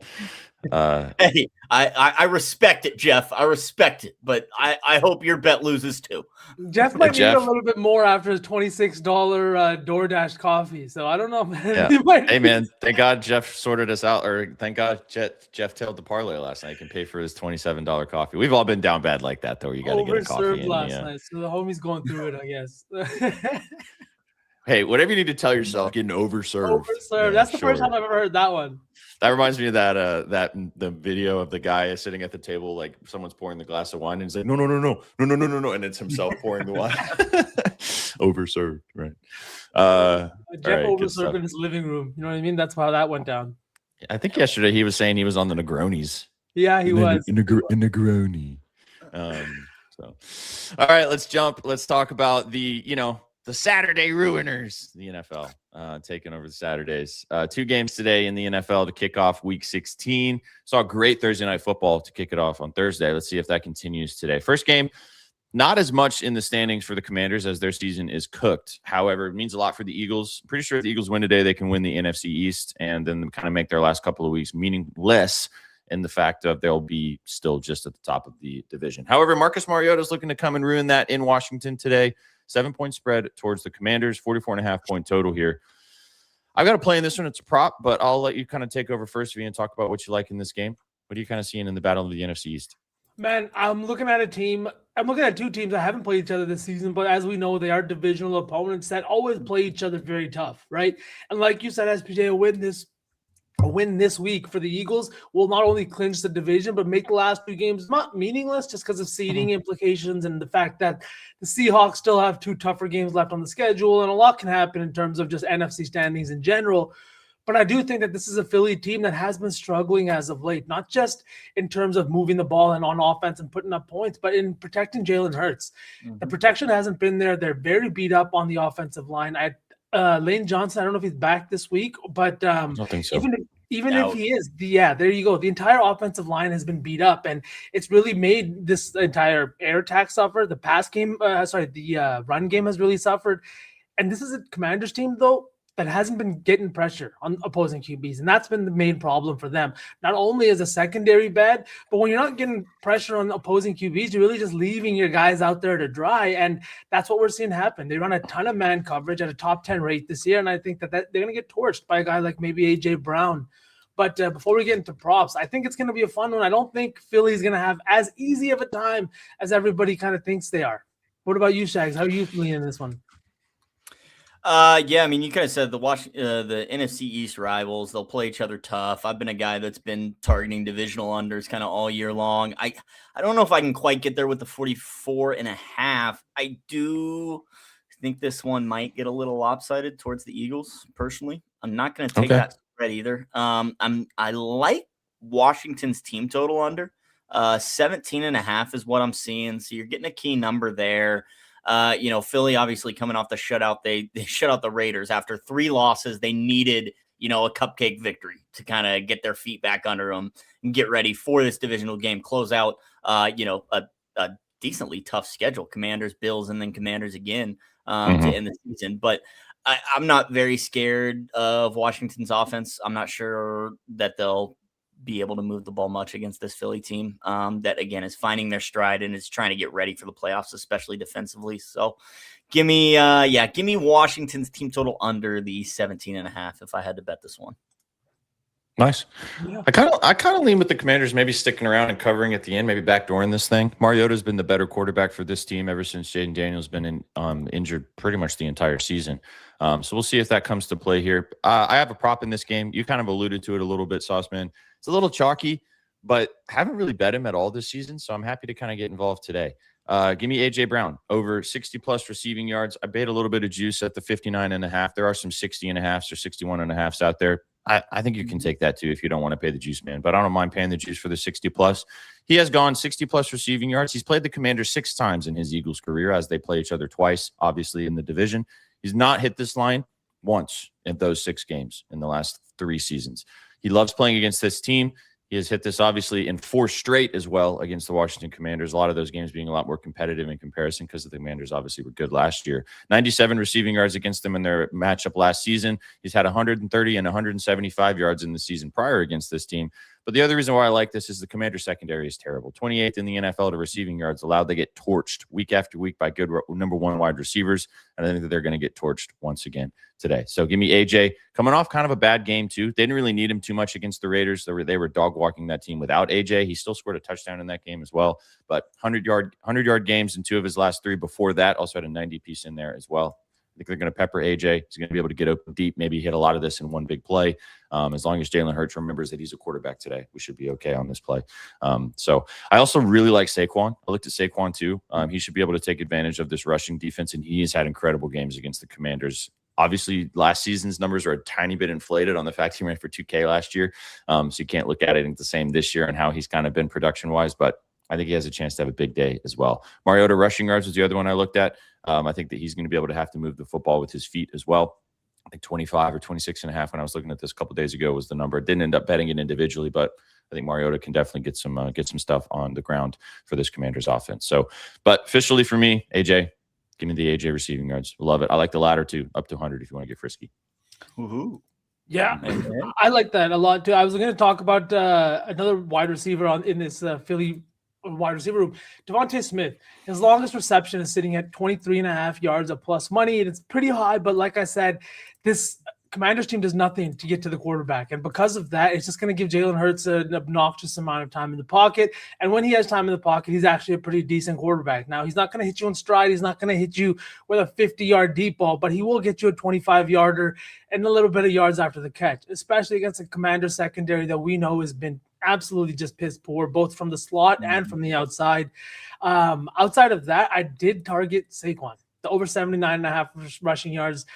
Hey, I respect it, Jeff. I respect it, but I hope your bet loses too. Jeff might need a little bit more after his $26 DoorDash coffee. So I don't know, man. Yeah. Hey, man, thank God Jeff sorted us out, or thank God Jeff tailed the parlay last night and pay for his $27 coffee. We've all been down bad like that, though. You got to get a coffee. Overserved last night, so the homie's going through it, I guess. Hey, whatever you need to tell yourself, getting overserved. Yeah, that's the first time I've ever heard that one. That reminds me of the video of the guy sitting at the table, like someone's pouring the glass of wine, and he's like, no, and it's himself pouring the wine. Overserved, right? Jeff overserved in his living room. You know what I mean? That's how that went down. I think yesterday he was saying he was on the Negronis. Yeah, he was. Negroni. So, all right, let's jump. Let's talk about the Saturday ruiners, the NFL, taking over the Saturdays. 2 games today in the NFL to kick off Week 16. Saw great Thursday Night Football to kick it off on Thursday. Let's see if that continues today. First game, not as much in the standings for the Commanders as their season is cooked. However, it means a lot for the Eagles. Pretty sure if the Eagles win today, they can win the NFC East and then kind of make their last couple of weeks meaningless in the fact of they'll be still just at the top of the division. However, Marcus Mariota is looking to come and ruin that in Washington today. 7-point spread towards the Commanders, 44.5 point total here. I've got a play in this one. It's a prop, but I'll let you kind of take over first, Ian, and talk about what you like in this game. What are you kind of seeing in the battle of the NFC East? Man, I'm looking at 2 teams that haven't played each other this season, but as we know, they are divisional opponents that always play each other very tough, right? And like you said, SPJ, a win this week for the Eagles will not only clinch the division, but make the last 2 games not meaningless just because of seeding implications and the fact that the Seahawks still have 2 tougher games left on the schedule, and a lot can happen in terms of just NFC standings in general. But I do think that this is a Philly team that has been struggling as of late, not just in terms of moving the ball and on offense and putting up points, but in protecting Jalen Hurts. The protection hasn't been there. They're very beat up on the offensive line. Lane Johnson, I don't know if he's back this week, but I don't think so. Even if he is, there you go. The entire offensive line has been beat up, and it's really made this entire air attack suffer. The the run game has really suffered. And this is a Commanders team, though, that hasn't been getting pressure on opposing QBs, and that's been the main problem for them. Not only is the secondary bad, but when you're not getting pressure on opposing QBs, you're really just leaving your guys out there to dry, and that's what we're seeing happen. They run a ton of man coverage at a top 10 rate this year, and I think that they're going to get torched by a guy like maybe A.J. Brown. But before we get into props, I think it's going to be a fun one. I don't think Philly's going to have as easy of a time as everybody kind of thinks they are. What about you, Shags? How are you feeling in this one? Yeah, I mean, you kind of said the NFC East rivals, they'll play each other tough. I've been a guy that's been targeting divisional unders kind of all year long. I don't know if I can quite get there with the 44.5. I do think this one might get a little lopsided towards the Eagles, personally. I'm not going to take that spread either. I like Washington's team total under. 17.5 is what I'm seeing. So you're getting a key number there. Philly obviously coming off the shutout. They shut out the Raiders after 3 losses. They needed, a cupcake victory to kind of get their feet back under them and get ready for this divisional game. Close out, a decently tough schedule. Commanders, Bills, and then Commanders again to end the season. But I'm not very scared of Washington's offense. I'm not sure that they'll be able to move the ball much against this Philly team that, again, is finding their stride and is trying to get ready for the playoffs, especially defensively. So give me Washington's team total under the 17.5 if I had to bet this one. Nice. Yeah. I kind of lean with the Commanders, maybe sticking around and covering at the end, maybe backdooring this thing. Mariota's been the better quarterback for this team ever since Jaden Daniels been injured pretty much the entire season. So we'll see if that comes to play here. I have a prop in this game. You kind of alluded to it a little bit, Sauceman. It's a little chalky, but haven't really bet him at all this season. So I'm happy to kind of get involved today. Give me A.J. Brown over 60-plus receiving yards. I bet a little bit of juice at the 59.5. There are some 60.5s or 61.5s out there. I think you can take that too if you don't want to pay the juice, man. But I don't mind paying the juice for the 60-plus. He has gone 60-plus receiving yards. He's played the Commanders 6 times in his Eagles career as they play each other twice, obviously, in the division. He's not hit this line once in those 6 games in the last 3 seasons. He loves playing against this team. He has hit this, obviously, in 4 straight as well against the Washington Commanders. A lot of those games being a lot more competitive in comparison because the Commanders obviously were good last year. 97 receiving yards against them in their matchup last season. He's had 130 and 175 yards in the season prior against this team. But the other reason why I like this is the Commander secondary is terrible. 28th in the NFL to receiving yards allowed. They get torched week after week by good number 1 wide receivers. And I think that they're going to get torched once again today. So give me AJ coming off kind of a bad game too. They didn't really need him too much against the Raiders. They were dog walking that team without AJ. He still scored a touchdown in that game as well. But 100-yard games in 2 of his last 3 before that. Also had a 90 piece in there as well. I think they're going to pepper AJ. He's going to be able to get open deep, maybe hit a lot of this in one big play. As long as Jalen Hurts remembers that he's a quarterback today, we should be okay on this play. So I also really like Saquon. I looked at Saquon too. He should be able to take advantage of this rushing defense, and he has had incredible games against the Commanders. Obviously, last season's numbers are a tiny bit inflated on the fact he ran for 2K last year. So you can't look at it the same this year and how he's kind of been production-wise, but I think he has a chance to have a big day as well. Mariota rushing yards was the other one I looked at. I think that he's going to be able to have to move the football with his feet as well. I think 25 or 26.5 when I was looking at this a couple of days ago was the number. Didn't end up betting it individually, but I think Mariota can definitely get some stuff on the ground for this Commanders offense. So, but officially for me, AJ, give me the AJ receiving yards. Love it. I like the ladder too, up to 100 if you want to get frisky. Woohoo. Yeah, I like that a lot too. I was going to talk about another wide receiver in this Philly wide receiver room, Devontae Smith. His longest reception is sitting at 23.5 yards of plus money, and it's pretty high. But like I said, this Commanders team does nothing to get to the quarterback. And because of that, it's just going to give Jalen Hurts an obnoxious amount of time in the pocket. And when he has time in the pocket, he's actually a pretty decent quarterback. Now, he's not going to hit you in stride. He's not going to hit you with a 50-yard deep ball, but he will get you a 25-yarder and a little bit of yards after the catch, especially against a Commander secondary that we know has been absolutely just piss poor, both from the slot and from the outside. Outside of that, I did target Saquon, the over 79.5 rushing yards.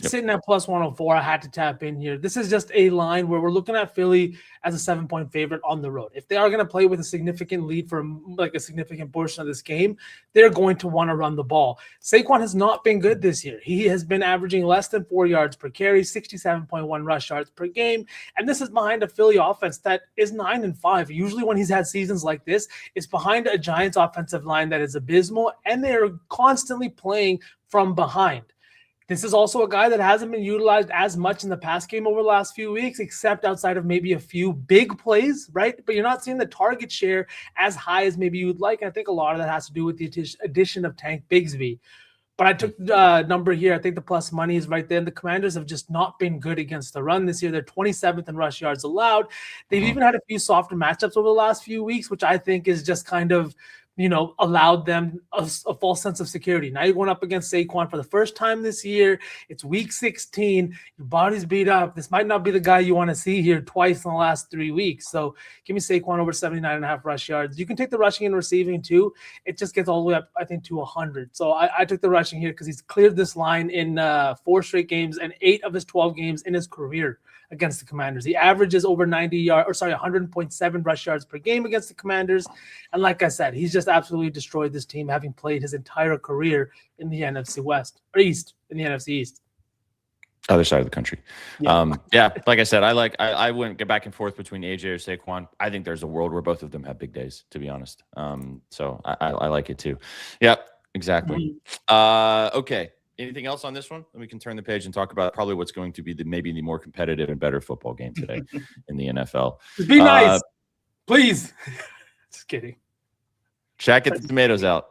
Yep. Sitting at plus 104, I had to tap in here. This is just a line where we're looking at Philly as a 7-point favorite on the road. If they are going to play with a significant lead for like a significant portion of this game, they're going to want to run the ball. Saquon has not been good this year. He has been averaging less than 4 yards per carry, 67.1 rush yards per game. And this is behind a Philly offense that is 9-5. Usually when he's had seasons like this, it's behind a Giants offensive line that is abysmal, and they're constantly playing from behind. This is also a guy that hasn't been utilized as much in the pass game over the last few weeks, except outside of maybe a few big plays, right? But you're not seeing the target share as high as maybe you would like. I think a lot of that has to do with the addition of Tank Bigsby. But I took the number here. I think the plus money is right there. And the Commanders have just not been good against the run this year. They're 27th in rush yards allowed. They've even had a few softer matchups over the last few weeks, which I think is just kind of, allowed them a false sense of security. Now you're going up against Saquon for the first time this year. It's week 16. Your body's beat up. This might not be the guy you want to see here twice in the last 3 weeks. So give me Saquon over 79.5 rush yards. You can take the rushing and receiving too. It just gets all the way up, I think, to 100. So I took the rushing here because he's cleared this line in 4 straight games and 8 of his 12 games in his career against the Commanders. He averages over 100.7 rush yards per game against the Commanders. And like I said, he's just absolutely destroyed this team, having played his entire career in the NFC West or East, in the NFC East. Other side of the country. Yeah. Like I said, I wouldn't get back and forth between AJ or Saquon. I think there's a world where both of them have big days, to be honest. So I like it too. Yep, exactly. Okay. Anything else on this one? Then we can turn the page and talk about probably what's going to be maybe the more competitive and better football game today in the NFL. Be nice, please. Just kidding. Shaq, get the tomatoes out.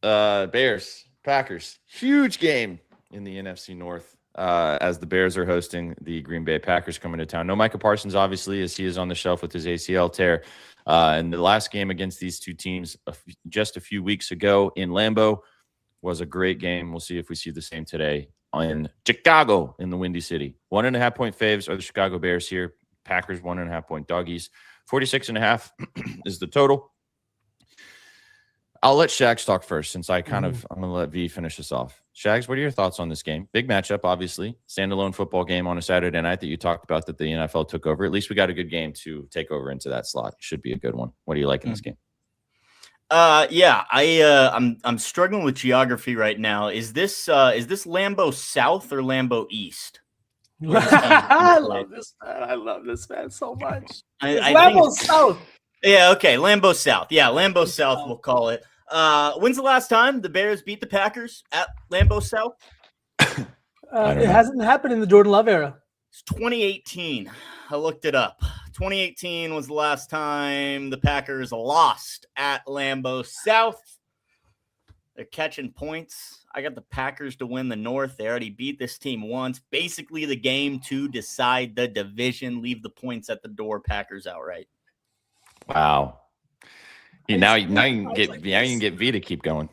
Bears, Packers, huge game in the NFC North as the Bears are hosting the Green Bay Packers coming to town. No Micah Parsons, obviously, as he is on the shelf with his ACL tear. And the last game against these two teams just a few weeks ago in Lambeau was a great game. We'll see if we see the same today in Chicago in the Windy City. 1.5-point faves are the Chicago Bears here. Packers 1.5-point doggies. 46.5 is the total. I'll let Shags talk first since I'm going to let V finish this off. Shags, what are your thoughts on this game? Big matchup, obviously. Standalone football game on a Saturday night that you talked about that the NFL took over. At least we got a good game to take over into that slot. Should be a good one. What do you like in this game? Yeah, I'm struggling with geography right now. Is this Lambeau South or Lambeau East? I love this man. I love this man so much. I Lambeau South. Yeah, okay, Lambeau South. Yeah, Lambeau South, we'll call it. When's the last time the Bears beat the Packers at Lambeau South? It hasn't happened in the Jordan Love era. It's 2018. I looked it up. 2018 was the last time the Packers lost at Lambeau South. They're catching points. I got the Packers to win the North. They already beat this team once. Basically, the game to decide the division. Leave the points at the door. Packers outright. Wow. Now you can get V to keep going.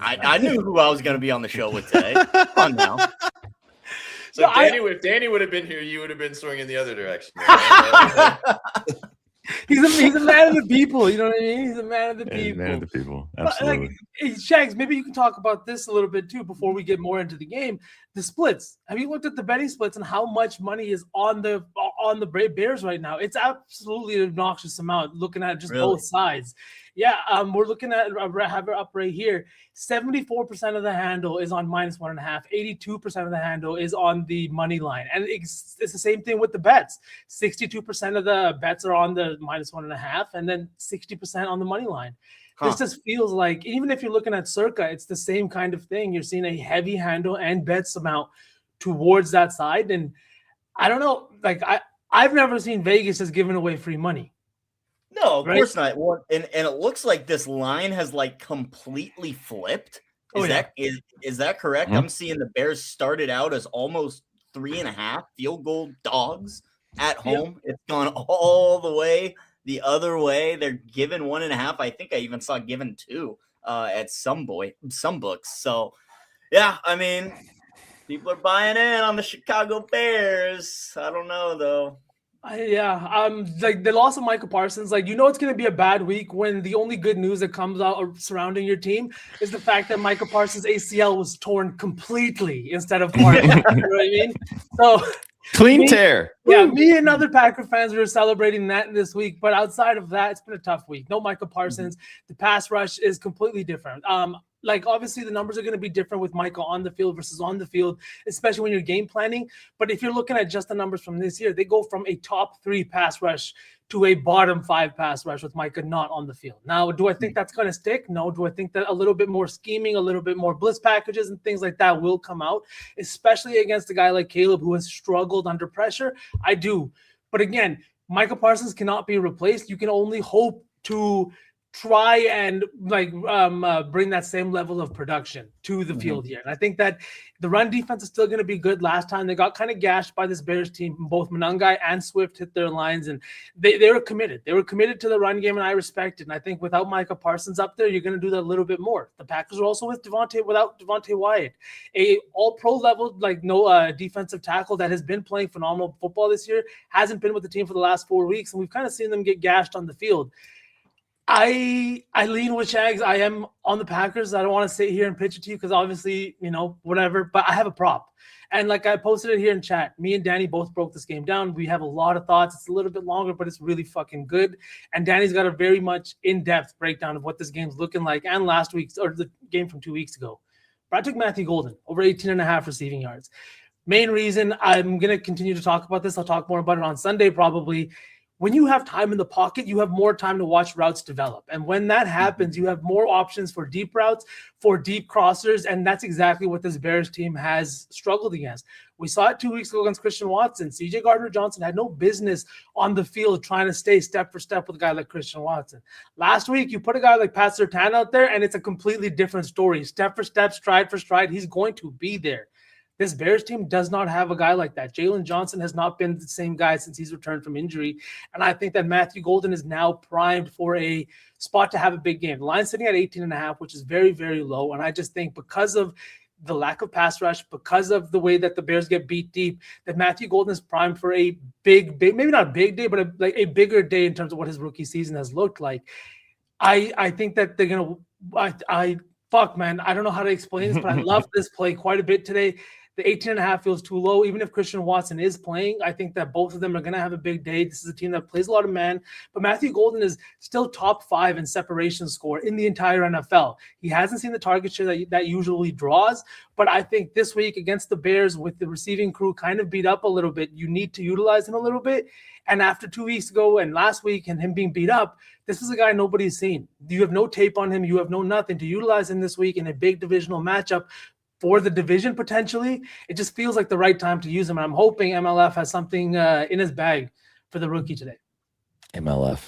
I knew who I was going to be on the show with today. Come on now. So if Danny would have been here, you would have been swinging the other direction. He's a man of the people. You know what I mean? He's a man of the people. Man of the people. Absolutely. Hey, Shags, maybe you can talk about this a little bit too before we get more into the game. The splits. Have you looked at the betting splits and how much money is on the Bears right now? It's absolutely an obnoxious amount. Looking at just both sides. Yeah, we're looking at have it up right here. 74% of the handle is on -1.5. 82% of the handle is on the money line, and it's the same thing with the bets. 62% of the bets are on the -1.5, and then 60% on the money line. This just feels like, even if you're looking at Circa, it's the same kind of thing. You're seeing a heavy handle and bets amount towards that side, and I don't know. Like I've never seen Vegas just giving away free money. No, of course not. Well, and it looks like this line has like completely flipped. Is that correct? I'm seeing the Bears started out as almost 3.5 field goal dogs at home. It's gone all the way the other way. They're given 1.5. I think I even saw given 2 at some books. So yeah, I mean, people are buying in on the Chicago Bears. I don't know though. Like the loss of Micah Parsons, like, it's going to be a bad week when the only good news that comes out surrounding your team is the fact that Micah Parsons' ACL was torn completely instead of partially. You know what I mean? So clean tear. Yeah, me and other Packer fans were celebrating that this week, but outside of that, it's been a tough week. No Micah Parsons. The pass rush is completely different. Like, obviously, the numbers are going to be different with Michael on the field versus on the field, especially when you're game planning. But if you're looking at just the numbers from this year, they go from a top 3 pass rush to a bottom 5 pass rush with Micah not on the field. Now, do I think that's going to stick? No. Do I think that a little bit more scheming, a little bit more blitz packages and things like that will come out, especially against a guy like Caleb who has struggled under pressure? I do. But again, Micah Parsons cannot be replaced. You can only hope to try and bring that same level of production to the field here. And I think that the run defense is still going to be good. Last time they got kind of gashed by this Bears team. Both Monangai and Swift hit their lines, and they were committed. They were committed to the run game, and I respect it. And I think without Micah Parsons up there, you're going to do that a little bit more. The Packers are also without Devontae Wyatt, a all-pro level, defensive tackle that has been playing phenomenal football this year, hasn't been with the team for the last 4 weeks, and we've kind of seen them get gashed on the field. I lean with Shags. I am on the Packers. I don't want to sit here and pitch it to you because obviously, whatever. But I have a prop. And like I posted it here in chat, me and Danny both broke this game down. We have a lot of thoughts. It's a little bit longer, but it's really fucking good. And Danny's got a very much in-depth breakdown of what this game's looking like and last week's, or the game from 2 weeks ago. But I took Matthew Golden, over 18.5 receiving yards. Main reason I'm going to continue to talk about this, I'll talk more about it on Sunday probably. when you have time in the pocket, you have more time to watch routes develop. And when that happens, you have more options for deep routes, for deep crossers. And that's exactly what this Bears team has struggled against. We saw it 2 weeks ago against Christian Watson. CJ Gardner-Johnson had no business on the field trying to stay step for step with a guy like Christian Watson. Last week, you put a guy like Pat Surtain out there, and it's a completely different story. Step for step, stride for stride, he's going to be there. This Bears team does not have a guy like that. Jalen Johnson has not been the same guy since he's returned from injury. And I think that Matthew Golden is now primed for a spot to have a big game. The line's sitting at 18.5, which is very, very low. And I just think because of the lack of pass rush, because of the way that the Bears get beat deep, that Matthew Golden is primed for a big, maybe not a big day, but a bigger day in terms of what his rookie season has looked like. I think that they're going to fuck, man. I don't know how to explain this, but I love this play quite a bit today. The 18.5 feels too low. Even if Christian Watson is playing, I think that both of them are going to have a big day. This is a team that plays a lot of man, but Matthew Golden is still top 5 in separation score in the entire NFL. He hasn't seen the target share that usually draws, but I think this week against the Bears with the receiving crew kind of beat up a little bit, you need to utilize him a little bit. And after 2 weeks ago and last week and him being beat up, this is a guy nobody's seen. You have no tape on him. You have no nothing to utilize him this week in a big divisional matchup for the division potentially. It just feels like the right time to use him. And I'm hoping MLF has something in his bag for the rookie today. MLF.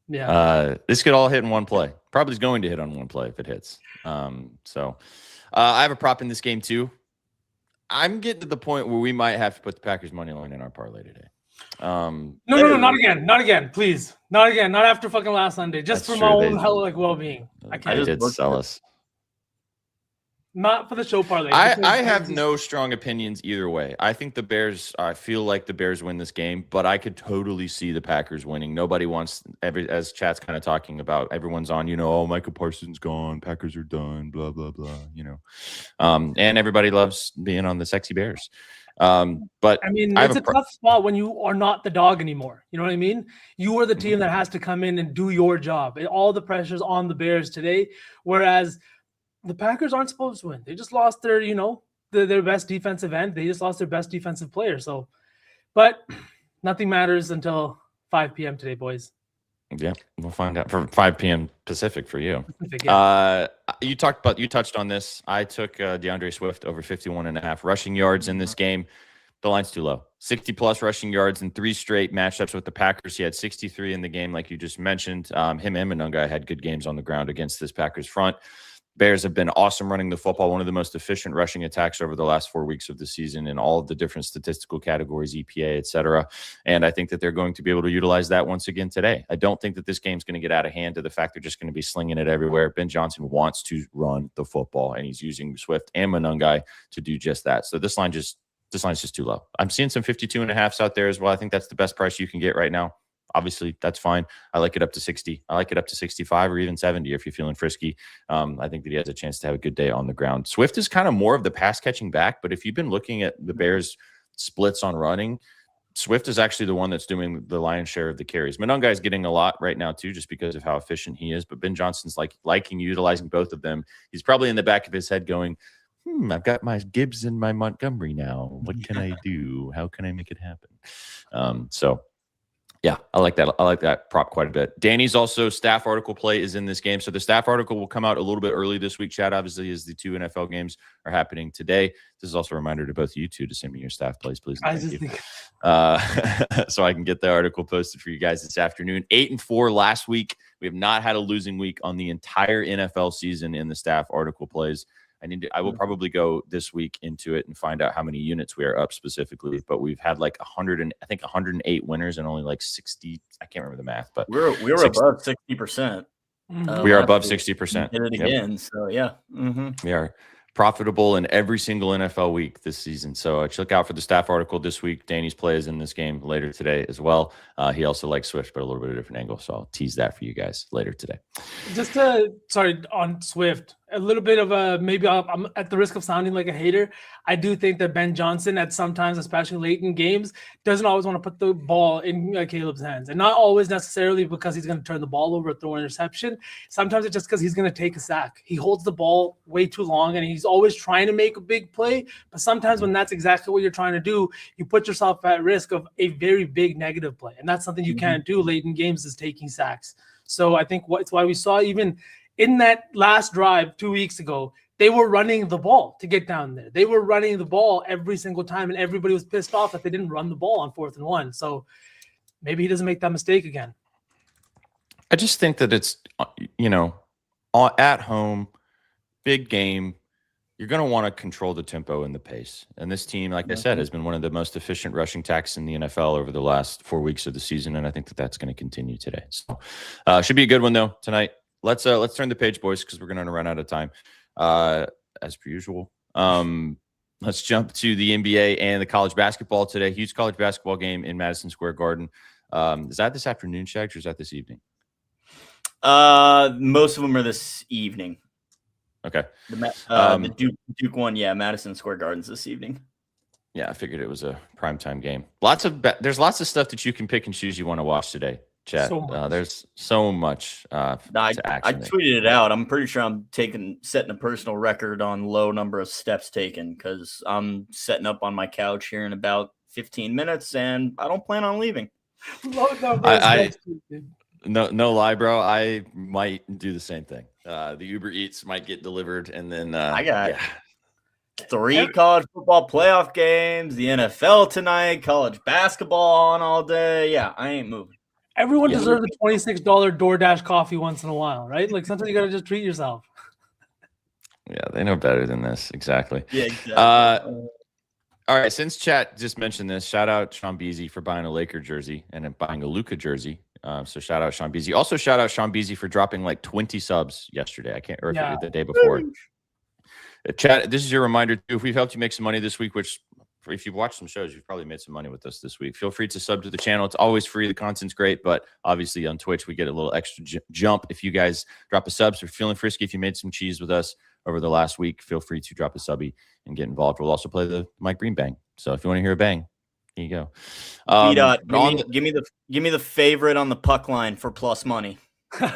Yeah. This could all hit in one play. Probably is going to hit on one play if it hits. So I have a prop in this game too. I'm getting to the point where we might have to put the Packers money line in our parlay today. No, not again, please. Not again. Not after fucking last Sunday. Just for my own well-being. I can't. They did sell us. Not for the show parlay. I have no strong opinions either way. I think the Bears, I feel like the Bears win this game, but I could totally see the Packers winning. Nobody wants, as chat's kind of talking about, everyone's on, oh, Micah Parsons gone, Packers are done, blah, blah, blah, and everybody loves being on the sexy Bears. But I mean, it's a tough spot when you are not the dog anymore. You know what I mean? You are the team that has to come in and do your job. And all the pressure's on the Bears today, whereas the Packers aren't supposed to win. They just lost their, their best defensive end. They just lost their best defensive player. So, but nothing matters until 5 p.m. today, boys. Yeah, we'll find out for 5 p.m. Pacific for you. You touched on this. I took DeAndre Swift over 51.5 rushing yards in this game. The line's too low. 60-plus rushing yards in 3 straight matchups with the Packers. He had 63 in the game, like you just mentioned. Him and Monunga had good games on the ground against this Packers front. Bears have been awesome running the football, one of the most efficient rushing attacks over the last 4 weeks of the season in all of the different statistical categories, EPA, et cetera. And I think that they're going to be able to utilize that once again today. I don't think that this game's going to get out of hand to the fact they're just going to be slinging it everywhere. Ben Johnson wants to run the football, and he's using Swift and Monunga to do just that. So this line's just too low. I'm seeing some 52.5s out there as well. I think that's the best price you can get right now. Obviously, that's fine. I like it up to 60. I like it up to 65 or even 70 if you're feeling frisky. I think that he has a chance to have a good day on the ground. Swift is kind of more of the pass-catching back, but if you've been looking at the Bears' splits on running, Swift is actually the one that's doing the lion's share of the carries. Monunga is getting a lot right now, too, just because of how efficient he is. But Ben Johnson's liking utilizing both of them. He's probably in the back of his head going, I've got my Gibbs and my Montgomery now. What can I do? How can I make it happen? Yeah, I like that. I like that prop quite a bit. Danny's also staff article play is in this game. So the staff article will come out a little bit early this week, Chad, obviously, as the 2 NFL games are happening today. This is also a reminder to both of you two to send me your staff plays, please. So I can get the article posted for you guys this afternoon. 8-4 last week. We have not had a losing week on the entire NFL season in the staff article plays. I will probably go this week into it and find out how many units we are up specifically. But we've had like 108 winners and only like 60. I can't remember the math, but we were above 60%. We are above 60%. Did it again. So yeah, we are profitable in every single NFL week this season. So look out for the staff article this week. Danny's play is in this game later today as well. He also likes Swift, but a little bit of a different angle. So I'll tease that for you guys later today. Just on Swift, A little bit of a maybe I'm at the risk of sounding like a hater. I do think that Ben Johnson at sometimes, especially late in games, doesn't always want to put the ball in Caleb's hands, and not always necessarily because he's going to turn the ball over or throw an interception. Sometimes it's just because he's going to take a sack. He holds the ball way too long, and he's always trying to make a big play. But sometimes when that's exactly what you're trying to do, you put yourself at risk of a very big negative play, and that's something you can't do late in games is taking sacks. So I think it's why we saw even in that last drive 2 weeks ago, they were running the ball to get down there. They were running the ball every single time, and everybody was pissed off that they didn't run the ball on 4th and 1. So maybe he doesn't make that mistake again. I just think that it's, at home, big game, you're going to want to control the tempo and the pace. And this team, like I said, has been one of the most efficient rushing attacks in the NFL over the last 4 weeks of the season, and I think that that's going to continue today. So should be a good one, though, tonight. Let's turn the page, boys, because we're going to run out of time, as per usual. Let's jump to the NBA and the college basketball today. Huge college basketball game in Madison Square Garden. Is that this afternoon, Shags, or is that this evening? Most of them are this evening. Okay. The Duke one, Madison Square Garden's this evening. Yeah, I figured it was a primetime game. There's lots of stuff that you can pick and choose you want to watch today. Chat. There's so much. I tweeted it out. I'm pretty sure I'm setting a personal record on low number of steps taken because I'm setting up on my couch here in about 15 minutes, and I don't plan on leaving. Low number of steps taken. No lie, bro. I might do the same thing. The Uber Eats might get delivered, and then I got 3 college football playoff games, the NFL tonight, college basketball on all day. Yeah, I ain't moving. Everyone deserves a $26 DoorDash coffee once in a while, right? Like sometimes you got to just treat yourself. Yeah, they know better than this. Exactly. Yeah, exactly. All right, since chat just mentioned this, shout out Sean Beasy for buying a Laker jersey and then buying a Luka jersey. So shout out Sean Beasy. Also shout out Sean Beasy for dropping like 20 subs yesterday. The day before. Chat, this is your reminder too. If we've helped you make some money this week, which if you've watched some shows, you've probably made some money with us this week. Feel free to sub to the channel. It's always free. The content's great, but obviously on Twitch, we get a little extra jump if you guys drop a sub. So if you're feeling frisky, if you made some cheese with us over the last week, feel free to drop a subby and get involved. We'll also play the Mike Green bang. So if you want to hear a bang, here you go. Give me the favorite on the puck line for plus money. There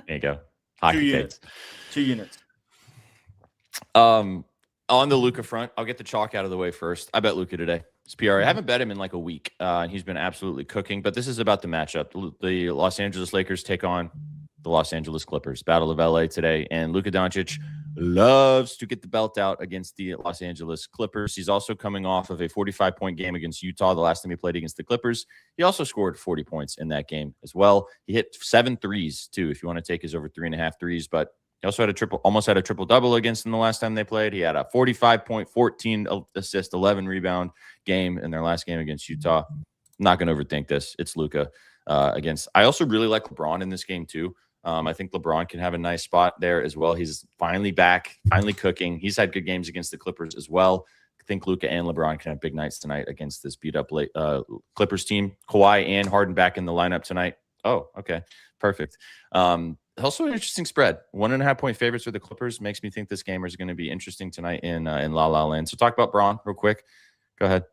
you go. Hockey 2 units. On the Luka front, I'll get the chalk out of the way first. I bet Luka today. It's PRA. I haven't bet him in like a week, and he's been absolutely cooking. But this is about the matchup. The Los Angeles Lakers take on the Los Angeles Clippers. Battle of LA today. And Luka Doncic loves to get the belt out against the Los Angeles Clippers. He's also coming off of a 45-point game against Utah the last time he played against the Clippers. He also scored 40 points in that game as well. He hit 7 threes, too, if you want to take his over 3.5 threes. But he also had almost had a triple-double against them the last time they played. He had a 45-point, 14 assist, 11 rebound game in their last game against Utah. I'm not going to overthink this. It's Luka against. I also really like LeBron in this game too. I think LeBron can have a nice spot there as well. He's finally back, finally cooking. He's had good games against the Clippers as well. I think Luka and LeBron can have big nights tonight against this beat-up Clippers team. Kawhi and Harden back in the lineup tonight. Oh, okay. Perfect. Also an interesting spread. 1.5 point favorites for the Clippers makes me think this game is going to be interesting tonight in La La Land. So talk about Braun real quick. Go ahead.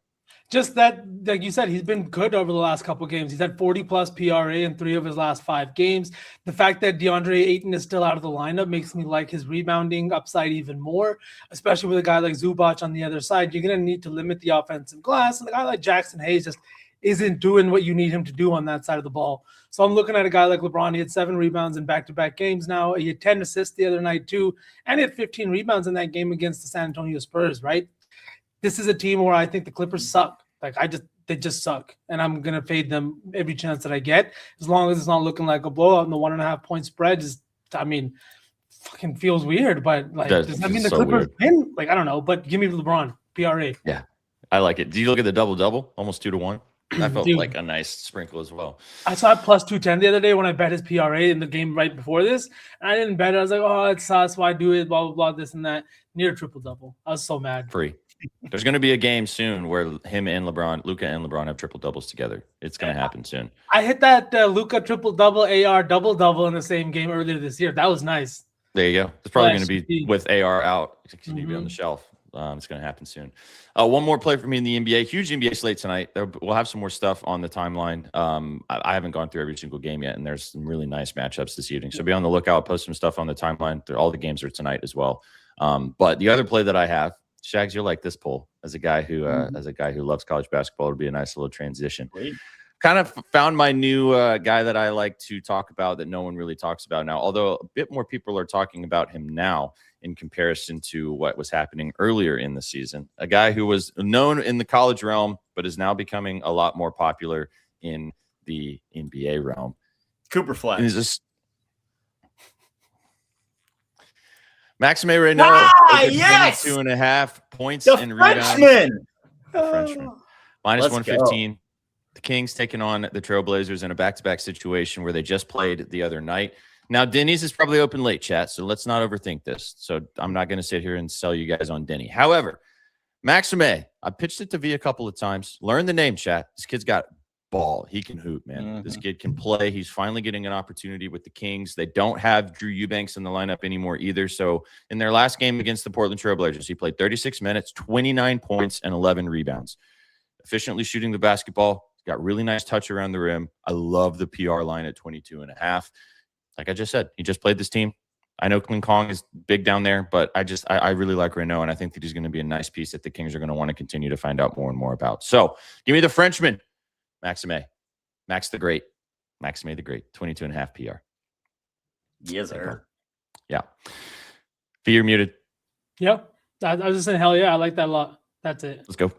Just that, like you said, he's been good over the last couple of games. He's had 40-plus PRA in 3 of his last 5 games. The fact that DeAndre Ayton is still out of the lineup makes me like his rebounding upside even more, especially with a guy like Zubac on the other side. You're going to need to limit the offensive glass, and a guy like Jackson Hayes just isn't doing what you need him to do on that side of the ball. So I'm looking at a guy like LeBron. He had 7 rebounds in back-to-back games now. He had 10 assists the other night too, and he had 15 rebounds in that game against the San Antonio Spurs, right? This is a team where I think the Clippers suck. They just suck, and I'm going to fade them every chance that I get, as long as it's not looking like a blowout and the 1.5 point spread fucking feels weird, but does that mean the Clippers win? I don't know, but give me LeBron, PRA. Yeah, I like it. Do you look at the double-double, almost 2-1? That felt like a nice sprinkle as well. I saw it plus 210 the other day when I bet his PRA in the game right before this. And I didn't bet it. I was like, oh, it's sus. Why do it? Blah, blah, blah, this and that. Near triple-double. I was so mad. Free. There's going to be a game soon where him and Luka and LeBron have triple-doubles together. It's going to happen soon. I hit that Luka triple-double, AR double-double in the same game earlier this year. That was nice. There you go. It's probably going to be SGP. with AR out. It's going to be on the shelf. It's going to happen soon. One more play for me in the NBA. Huge NBA slate tonight. We'll have some more stuff on the timeline. I haven't gone through every single game yet, and there's some really nice matchups this evening. So be on the lookout. Post some stuff on the timeline. All the games are tonight as well. But the other play that I have, Shags, you're like this poll as a guy who loves college basketball. It'll be a nice little transition. Great. Kind of found my new guy that I like to talk about that no one really talks about now, although a bit more people are talking about him now in comparison to what was happening earlier in the season. A guy who was known in the college realm, but is now becoming a lot more popular in the NBA realm. Cooper Flag. Maxime Renaud, yes! 22.5 points The and rebounds. Frenchman. Minus Let's 115. go. The Kings taking on the Trailblazers in a back-to-back situation where they just played the other night. Now, Denny's is probably open late, chat, so let's not overthink this. So I'm not going to sit here and sell you guys on Denny. However, Maxime, I pitched it to V a couple of times. Learn the name, chat. This kid's got ball. He can hoop, man. This kid can play. He's finally getting an opportunity with the Kings. They don't have Drew Eubanks in the lineup anymore either. So in their last game against the Portland Trailblazers, he played 36 minutes, 29 points, and 11 rebounds. Efficiently shooting the basketball. Got really nice touch around the rim. I love the PR line at 22.5. Like I just said, he just played this team. I know Kling Kong is big down there, but I really like Renaud, and I think that he's going to be a nice piece that the Kings are going to want to continue to find out more and more about. So give me the Frenchman, Maxime. Max the Great. Maxime the Great, 22.5 PR. Yes, sir. Yeah. V, you're muted. Yep. I was just saying, hell yeah, I like that a lot. That's it. Let's go.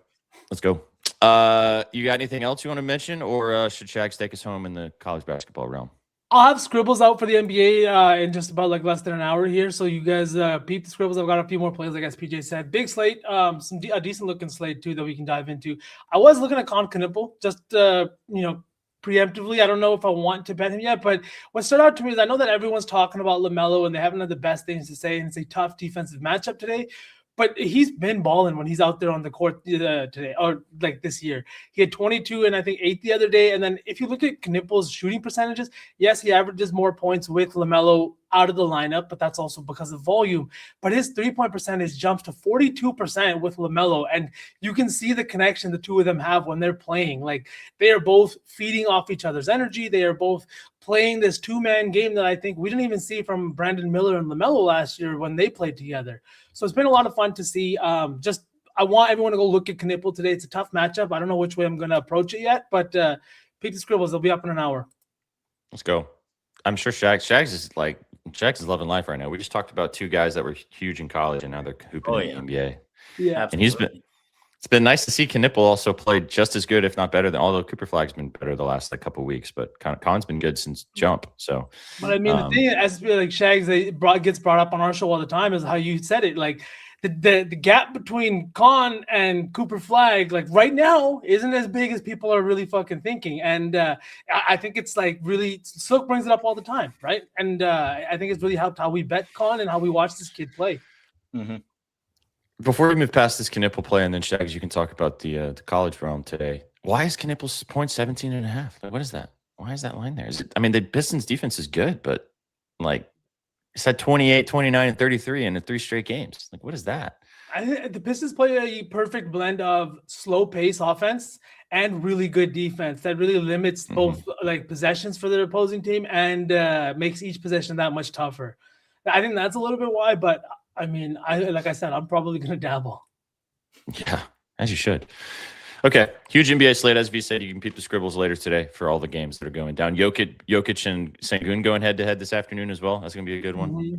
You got anything else you want to mention, or should Shags take us home in the college basketball realm? I'll have scribbles out for the NBA in just about like less than an hour here. So you guys peep the scribbles. I've got a few more plays, like as PJ said. Big slate, a decent looking slate too that we can dive into. I was looking at Con Knipple just preemptively. I don't know if I want to bet him yet, but what stood out to me is I know that everyone's talking about LaMelo and they haven't had the best things to say, and it's a tough defensive matchup today. But he's been balling when he's out there on the court today, or like this year. He had 22 and I think 8 the other day. And then if you look at Knipple's shooting percentages, yes, he averages more points with LaMelo out of the lineup, but that's also because of volume. But his 3-point percentage jumps to 42% with LaMelo, and you can see the connection the two of them have when they're playing. Like they are both feeding off each other's energy. They are both playing this two-man game that I think we didn't even see from Brandon Miller and LaMelo last year when they played together. So it's been a lot of fun to see. I want everyone to go look at Knipple today. It's a tough matchup. I don't know which way I'm going to approach it yet, but peep the scribbles. They'll be up in an hour. Let's go. I'm sure Shags is loving life right now. We just talked about two guys that were huge in college, and now they're hooping in the NBA. Yeah, absolutely. And it's been nice to see Knipple also played just as good, if not better, than although Cooper Flag's been better the last couple of weeks, but Con's been good since jump. So, but I mean, the thing as like Shags gets brought up on our show all the time is how you said it, like the gap between Con and Cooper Flag, like right now, isn't as big as people are really fucking thinking. And I think it's like really Silk brings it up all the time, right? And I think it's really helped how we bet Con and how we watch this kid play. Mm-hmm. Before we move past this Knipple play, and then Shags, you can talk about the college realm today. Why is Knipple's point 17.5? Like, what is that? Why is that line there? The Pistons defense is good, but like it's had 28, 29, and 33 in 3 straight games. Like, what is that? I think the Pistons play a perfect blend of slow pace offense and really good defense that really limits both like possessions for the opposing team and makes each possession that much tougher. I think that's a little bit why, but I mean, like I said, I'm probably going to dabble. Yeah, as you should. Okay, huge NBA slate. As V said, you can peep the scribbles later today for all the games that are going down. Jokic and Sengun going head-to-head this afternoon as well. That's going to be a good one.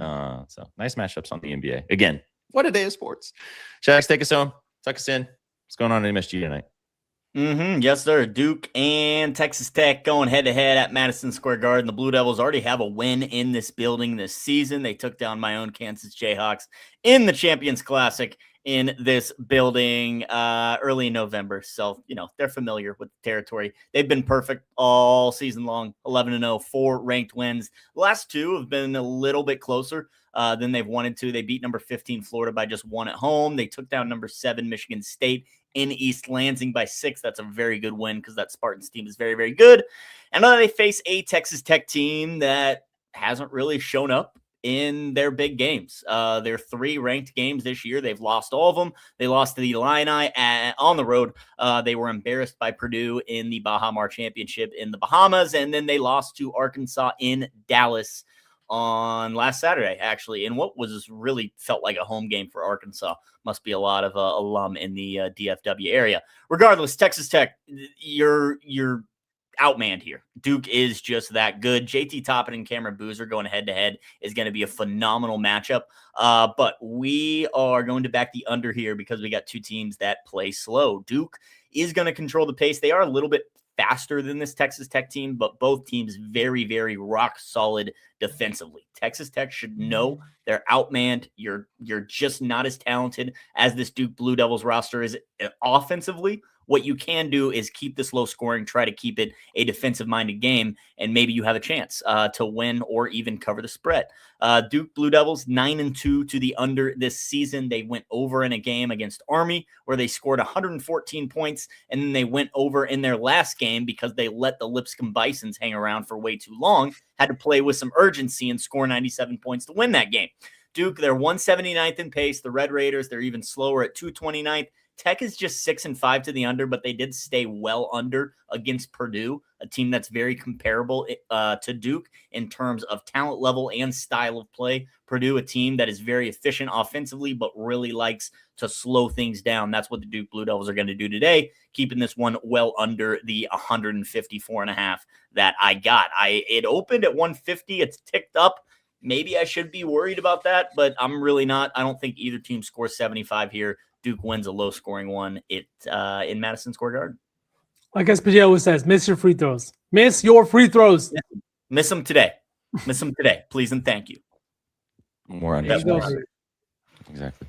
So nice matchups on the NBA. Again, what a day of sports. Shags, take us home. Tuck us in. What's going on in MSG tonight? Yes, sir. Duke and Texas Tech going head-to-head at Madison Square Garden. The Blue Devils already have a win in this building this season. They took down my own Kansas Jayhawks in the Champions Classic in this building early in November. So, they're familiar with the territory. They've been perfect all season long, 11-0, 4 ranked wins. The last 2 have been a little bit closer than they've wanted to. They beat number 15 Florida by just 1 at home. They took down number 7 Michigan State in East Lansing by 6. That's a very good win because that Spartans team is very, very good. And now they face a Texas Tech team that hasn't really shown up in their big games. Their 3 ranked games this year, they've lost all of them. They lost to the Illini on the road. They were embarrassed by Purdue in the Baja Mar Championship in the Bahamas, and then they lost to Arkansas in Dallas on last Saturday, actually, in what was really felt like a home game for Arkansas. Must be a lot of alum in the DFW area. Regardless, Texas Tech, you're outmanned here. Duke is just that good. JT Toppin and Cameron Boozer going head-to-head is going to be a phenomenal matchup. But we are going to back the under here because we got 2 teams that play slow. Duke is going to control the pace. They are a little bit faster than this Texas Tech team, but both teams very, very rock solid defensively. Texas Tech should know they're outmanned. You're just not as talented as this Duke Blue Devils roster is offensively. What you can do is keep this low scoring, try to keep it a defensive-minded game, and maybe you have a chance to win or even cover the spread. Duke Blue Devils, 9-2 to the under this season. They went over in a game against Army where they scored 114 points, and then they went over in their last game because they let the Lipscomb Bisons hang around for way too long, had to play with some urgency and score 97 points to win that game. Duke, they're 179th in pace. The Red Raiders, they're even slower at 229th. Tech is just 6-5 to the under, but they did stay well under against Purdue, a team that's very comparable to Duke in terms of talent level and style of play. Purdue, a team that is very efficient offensively, but really likes to slow things down. That's what the Duke Blue Devils are going to do today, keeping this one well under the 154.5 that I got. It opened at 150. It's ticked up. Maybe I should be worried about that, but I'm really not. I don't think either team scores 75 here. Duke wins a low-scoring one in Madison Square Garden. Like SPJ always says, miss your free throws. Miss your free throws. Miss them today. Miss them today. Please and thank you. More on that. Exactly.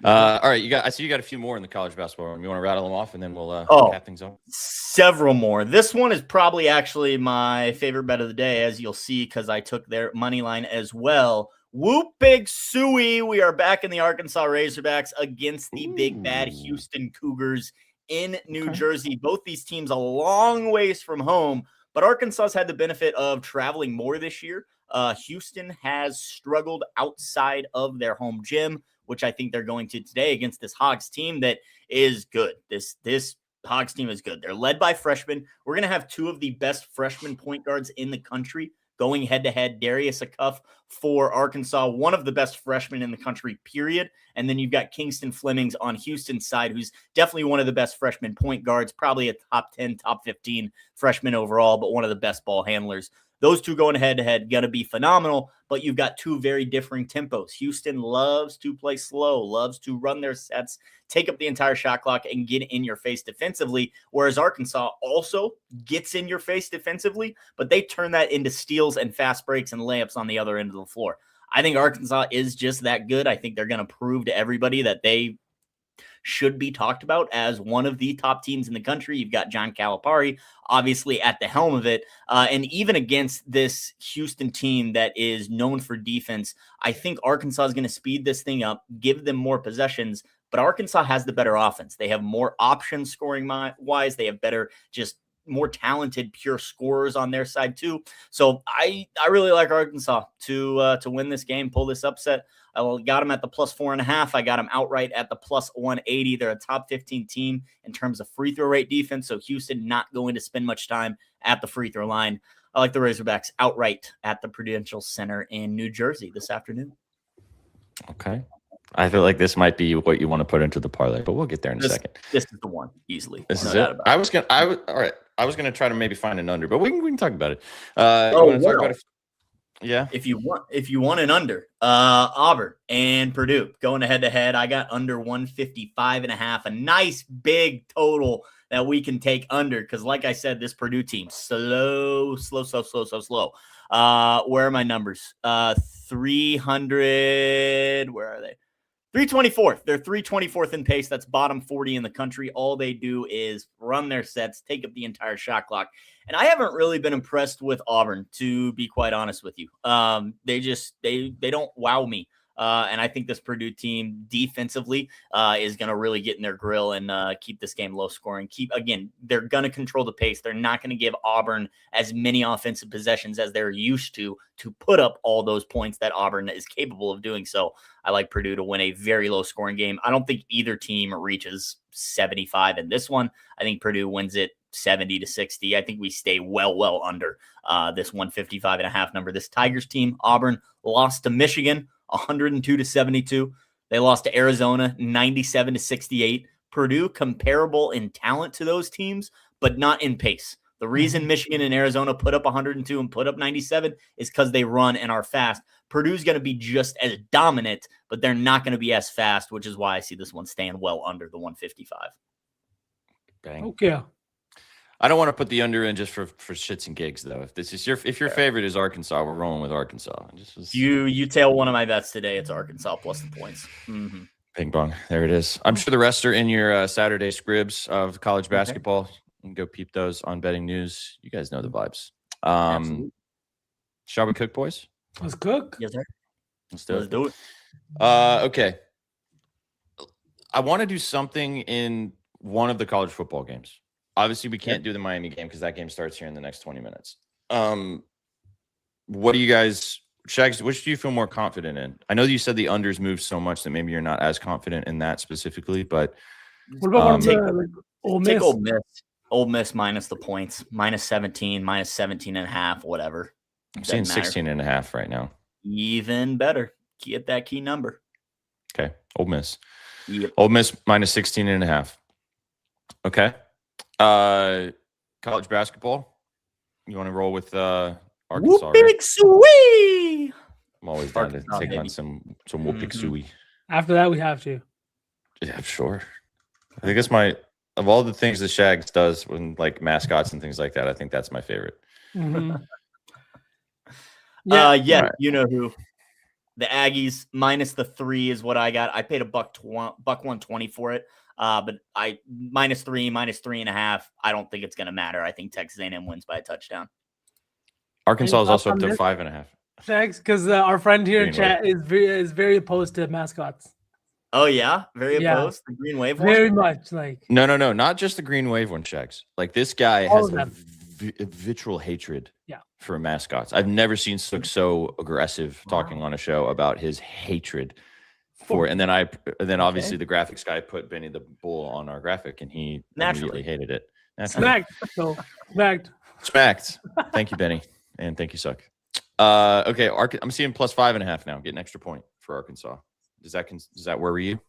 All right, I see you got a few more in the college basketball room. You want to rattle them off, and then we'll cap things off? Several more. This one is probably actually my favorite bet of the day, as you'll see, because I took their money line as well. Whoop Big Suey. We are back in the Arkansas Razorbacks against the big bad Houston Cougars in New Jersey. Both these teams a long ways from home, but Arkansas's had the benefit of traveling more this year. Houston has struggled outside of their home gym, which I think they're going to today against this Hogs team that is good. This Hogs team is good. They're led by freshmen. We're going to have 2 of the best freshman point guards in the country going head-to-head. Darius Acuff for Arkansas, one of the best freshmen in the country, period. And then you've got Kingston Flemings on Houston's side, who's definitely one of the best freshman point guards, probably a top 10, top 15 freshman overall, but one of the best ball handlers. Those 2 going head-to-head, going to be phenomenal, but you've got 2 very differing tempos. Houston loves to play slow, loves to run their sets, take up the entire shot clock, and get in your face defensively, whereas Arkansas also gets in your face defensively, but they turn that into steals and fast breaks and layups on the other end of the floor. I think Arkansas is just that good. I think they're going to prove to everybody that they should be talked about as one of the top teams in the country. You've got John Calipari, obviously, at the helm of it. And even against this Houston team that is known for defense, I think Arkansas is going to speed this thing up, give them more possessions, but Arkansas has the better offense. They have more options scoring-wise. They have better, just more talented, pure scorers on their side too. So I really like Arkansas to win this game, pull this upset. I got them at the +4.5. I got them outright at the +180. They're a top 15 team in terms of free throw rate defense. So Houston not going to spend much time at the free throw line. I like the Razorbacks outright at the Prudential Center in New Jersey this afternoon. Okay. I feel like this might be what you want to put into the parlay, but we'll get there in a second. This is the one, easily. This is it. I was gonna try to maybe find an under, but we can talk about it. Talk about it? Yeah. If you want an under, Auburn and Purdue going head to head, I got under 155.5, a nice big total that we can take under. Cause like I said, this Purdue team, slow. Where are my numbers? 300. Where are they? 324th. They're 324th in pace. That's bottom 40 in the country. All they do is run their sets, take up the entire shot clock. And I haven't really been impressed with Auburn, to be quite honest with you. They don't wow me. And I think this Purdue team defensively is going to really get in their grill and keep this game low scoring. They're going to control the pace. They're not going to give Auburn as many offensive possessions as they're used to put up all those points that Auburn is capable of doing. So I like Purdue to win a very low scoring game. I don't think either team reaches 75 in this one. I think Purdue wins it 70-60. I think we stay well under this 155.5 number. This Tigers team, Auburn, lost to Michigan 102-72. They lost to Arizona 97-68. Purdue comparable in talent to those teams, but not in pace. The reason Michigan and Arizona put up 102 and put up 97 is because they run and are fast. Purdue's going to be just as dominant, but they're not going to be as fast, which is why I see this one staying well under the 155. Bang. Okay. I don't want to put the under in just for shits and gigs though. If your favorite is Arkansas, we're rolling with Arkansas. You tail one of my bets today. It's Arkansas plus the points. Mm-hmm. Ping pong. There it is. I'm sure the rest are in your Saturday scribs of college basketball. You can go peep those on Betting News. You guys know the vibes. Shall we cook, boys? Let's cook. Yes, sir. Let's do it. it. Okay. I want to do something in one of the college football games. Obviously, we can't do the Miami game because that game starts here in the next 20 minutes. What do you guys, Shags, which do you feel more confident in? I know you said the unders moved so much that maybe you're not as confident in that specifically, but what about Ole Miss? Take Ole Miss. Ole Miss minus the points, minus 17, minus 17.5, whatever. I'm seeing 16.5 right now. Even better. Get that key number. Okay. Ole Miss. Yep. Ole Miss minus 16.5. Okay. College basketball. You want to roll with Arkansas? Whoopig suey. I'm always down Arkansas, to take baby. on some whoopig suey. After that, we have to. Yeah, sure. I think it's of all the things that Shags does when like mascots and things like that, I think that's my favorite. Mm-hmm. Right. You know who. The Aggies minus the 3 is what I got. I paid $1.20 for it. But I minus 3, minus 3.5. I don't think it's going to matter. I think Texas A&M wins by a touchdown. Arkansas is also up to 5.5. Shags, because our friend here in chat is very opposed to mascots. Oh yeah, very opposed. The green wave one. Very much like. No, not just the green wave one, Shags. Like this guy has a vitriol hatred. For mascots. I've never seen Sook so aggressive talking on a show about his hatred for it. And then obviously the graphics guy put Benny the Bull on our graphic and he immediately hated it. Smacked. Smacked. Thank you, Benny. And thank you, Sook. Okay, I'm seeing plus 5.5 now. Get an extra point for Arkansas. Does that worry you?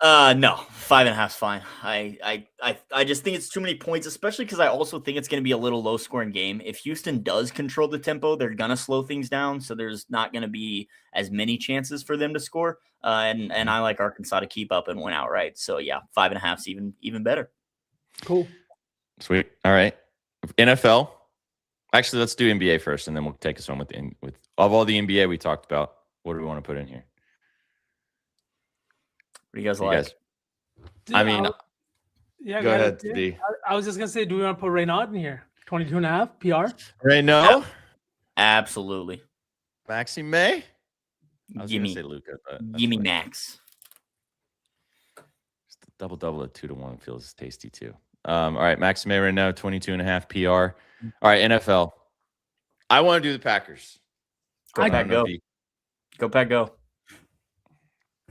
No, 5.5 is fine. I just think it's too many points, especially because I also think it's going to be a little low scoring game. If Houston does control the tempo, they're going to slow things down. So there's not going to be as many chances for them to score. And I like Arkansas to keep up and win outright. So yeah, 5.5 is even better. Cool. Sweet. All right. NFL. Actually, let's do NBA first, and then we'll take us on with of all the NBA we talked about. What do we want to put in here? What do you guys like? I mean, go ahead. I was just gonna say, do we want to put Raynaud in here? 22.5 PR. Raynaud? Absolutely. Maxime? I was Gimme. gonna say Luka, but Gimme Max. Double at 2-1 feels tasty too. All right, Maxime Raynaud, 22.5 PR. All right, NFL. I want to do the Packers. Go Pack, go. Go Pack, go.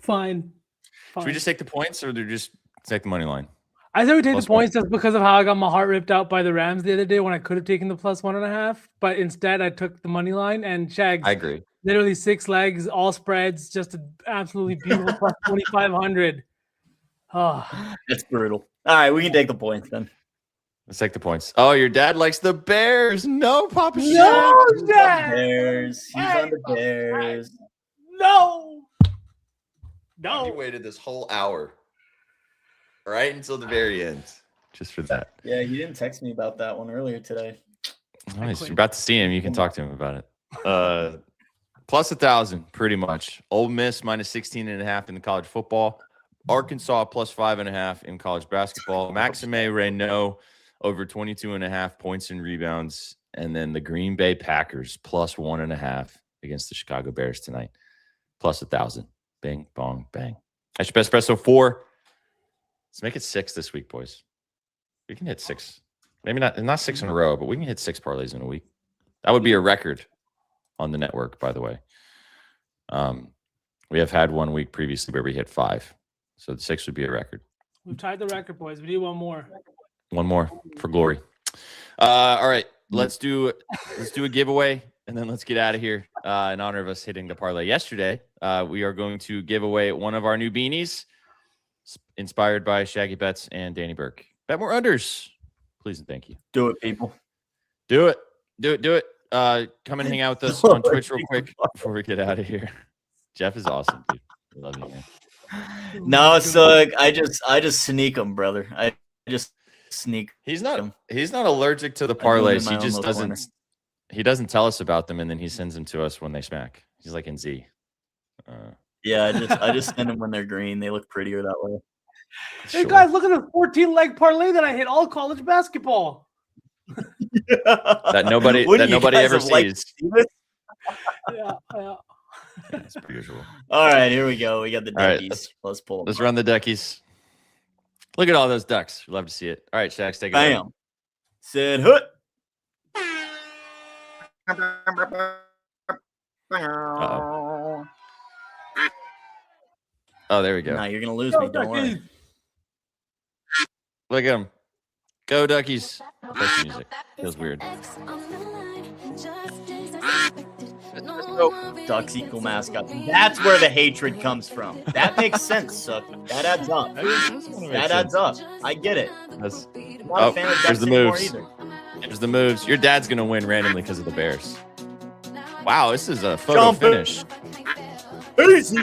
Fine. Should we just take the points or just take the money line? I said we take the points just because of how I got my heart ripped out by the Rams the other day when I could have taken the plus 1.5, but instead I took the money line and Shags. I agree. Literally 6 legs, all spreads, just an absolutely beautiful plus 2,500. Oh, that's brutal. All right, we can take the points then. Let's take the points. Oh, your dad likes the Bears. No, Papa. No, Dad. Bears. He's on the Bears. No. You waited this whole hour, right until the very end, just for that. Yeah, he didn't text me about that one earlier today. Nice. You're about to see him. You can talk to him about it. Plus 1,000, pretty much. Ole Miss minus 16.5 in the college football. Arkansas plus 5.5 in college basketball. Maxime Raynaud over 22.5 points and rebounds. And then the Green Bay Packers plus 1.5 against the Chicago Bears tonight. Plus 1,000. Bing, bong, bang. That's your best espresso 4. Let's make it 6 this week, boys. We can hit 6. Maybe not 6 in a row, but we can hit 6 parlays in a week. That would be a record on the network, by the way. We have had 1 week previously where we hit 5. So the 6 would be a record. We've tied the record, boys. We need one more. One more for glory. All right. Let's do a giveaway, and then let's get out of here. In honor of us hitting the parlay yesterday, we are going to give away one of our new beanies, inspired by Shaggy Betts and Danny Burke. Bet more unders, please and thank you. Do it, people. Do it. Come and hang out with us on Twitch real quick before we get out of here. Jeff is awesome, dude. I love you, man. No, so I just sneak them, brother. I just sneak. He's not allergic to the parlays. He just doesn't. Corner. He doesn't tell us about them, and then he sends them to us when they smack. He's like in Z. Yeah, I just send them when they're green. They look prettier that way. Hey guys, look at the 14-leg parlay that I hit all college basketball. That nobody ever sees. Yeah. That's per usual. All right, here we go. We got the duckies. Right, let's pull them. Let's run the duckies. Look at all those ducks. We love to see it. All right, Shax, take it. Bam. Said hoot. Uh-oh. Oh, there we go. Nah, you're gonna lose me. Don't worry. Look at him. Go duckies. That's music. Feels weird. Ducks equal mascot. That's where the hatred comes from. That makes sense, Suck. That adds up. That adds up. I get it. That's, I'm not a fan of here's Ducks the anymore moves. either. Here's the moves. Your dad's going to win randomly because of the Bears. Wow, this is a photo finish. Easy.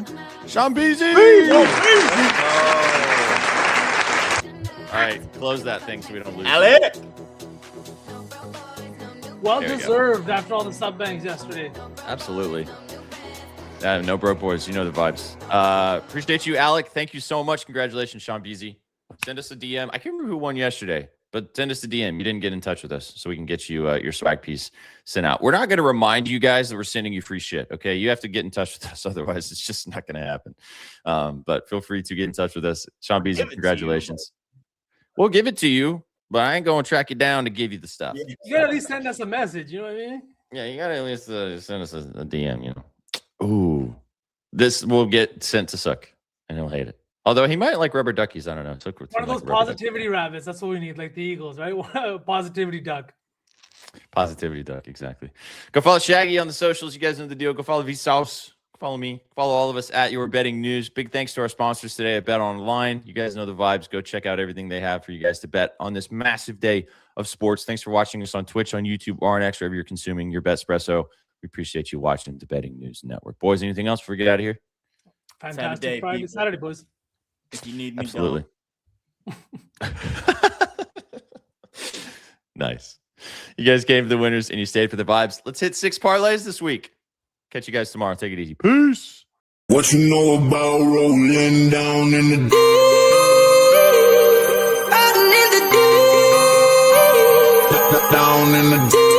Sean Beasy. All right, close that thing so we don't lose. Alec. Well deserved after all the sub bangs yesterday. Absolutely. No broke boys. You know the vibes. Appreciate you, Alec. Thank you so much. Congratulations, Sean Beasy. Send us a DM. I can't remember who won yesterday, but send us a DM. You didn't get in touch with us, so we can get you your swag piece sent out. We're not going to remind you guys that we're sending you free shit, okay? You have to get in touch with us. Otherwise, it's just not going to happen. But feel free to get in touch with us. Sean Beasy, congratulations. We'll give it to you, but I ain't going to track you down to give you the stuff. You got to at least send us a message. You know what I mean? Yeah, you got to at least send us a DM, you know. Ooh. This will get sent to Suck, and he'll hate it. Although he might like rubber duckies. I don't know. One of those positivity rabbits. That's what we need, like the Eagles, right? Positivity duck. Positivity duck, exactly. Go follow Shaggy on the socials. You guys know the deal. Go follow Vsauce. Follow me. Follow all of us at Your Betting News. Big thanks to our sponsors today at Bet Online. You guys know the vibes. Go check out everything they have for you guys to bet on this massive day of sports. Thanks for watching us on Twitch, on YouTube, RNX, wherever you're consuming your BETSPRESSO. We appreciate you watching the Betting News Network. Boys, anything else before we get out of here? Fantastic Friday, Saturday, boys. If you need me, absolutely. Nice. You guys came for the winners and you stayed for the vibes. Let's hit 6 parlays this week. Catch you guys tomorrow. Take it easy. Peace. What you know about rolling down in the deep? Down in the deep.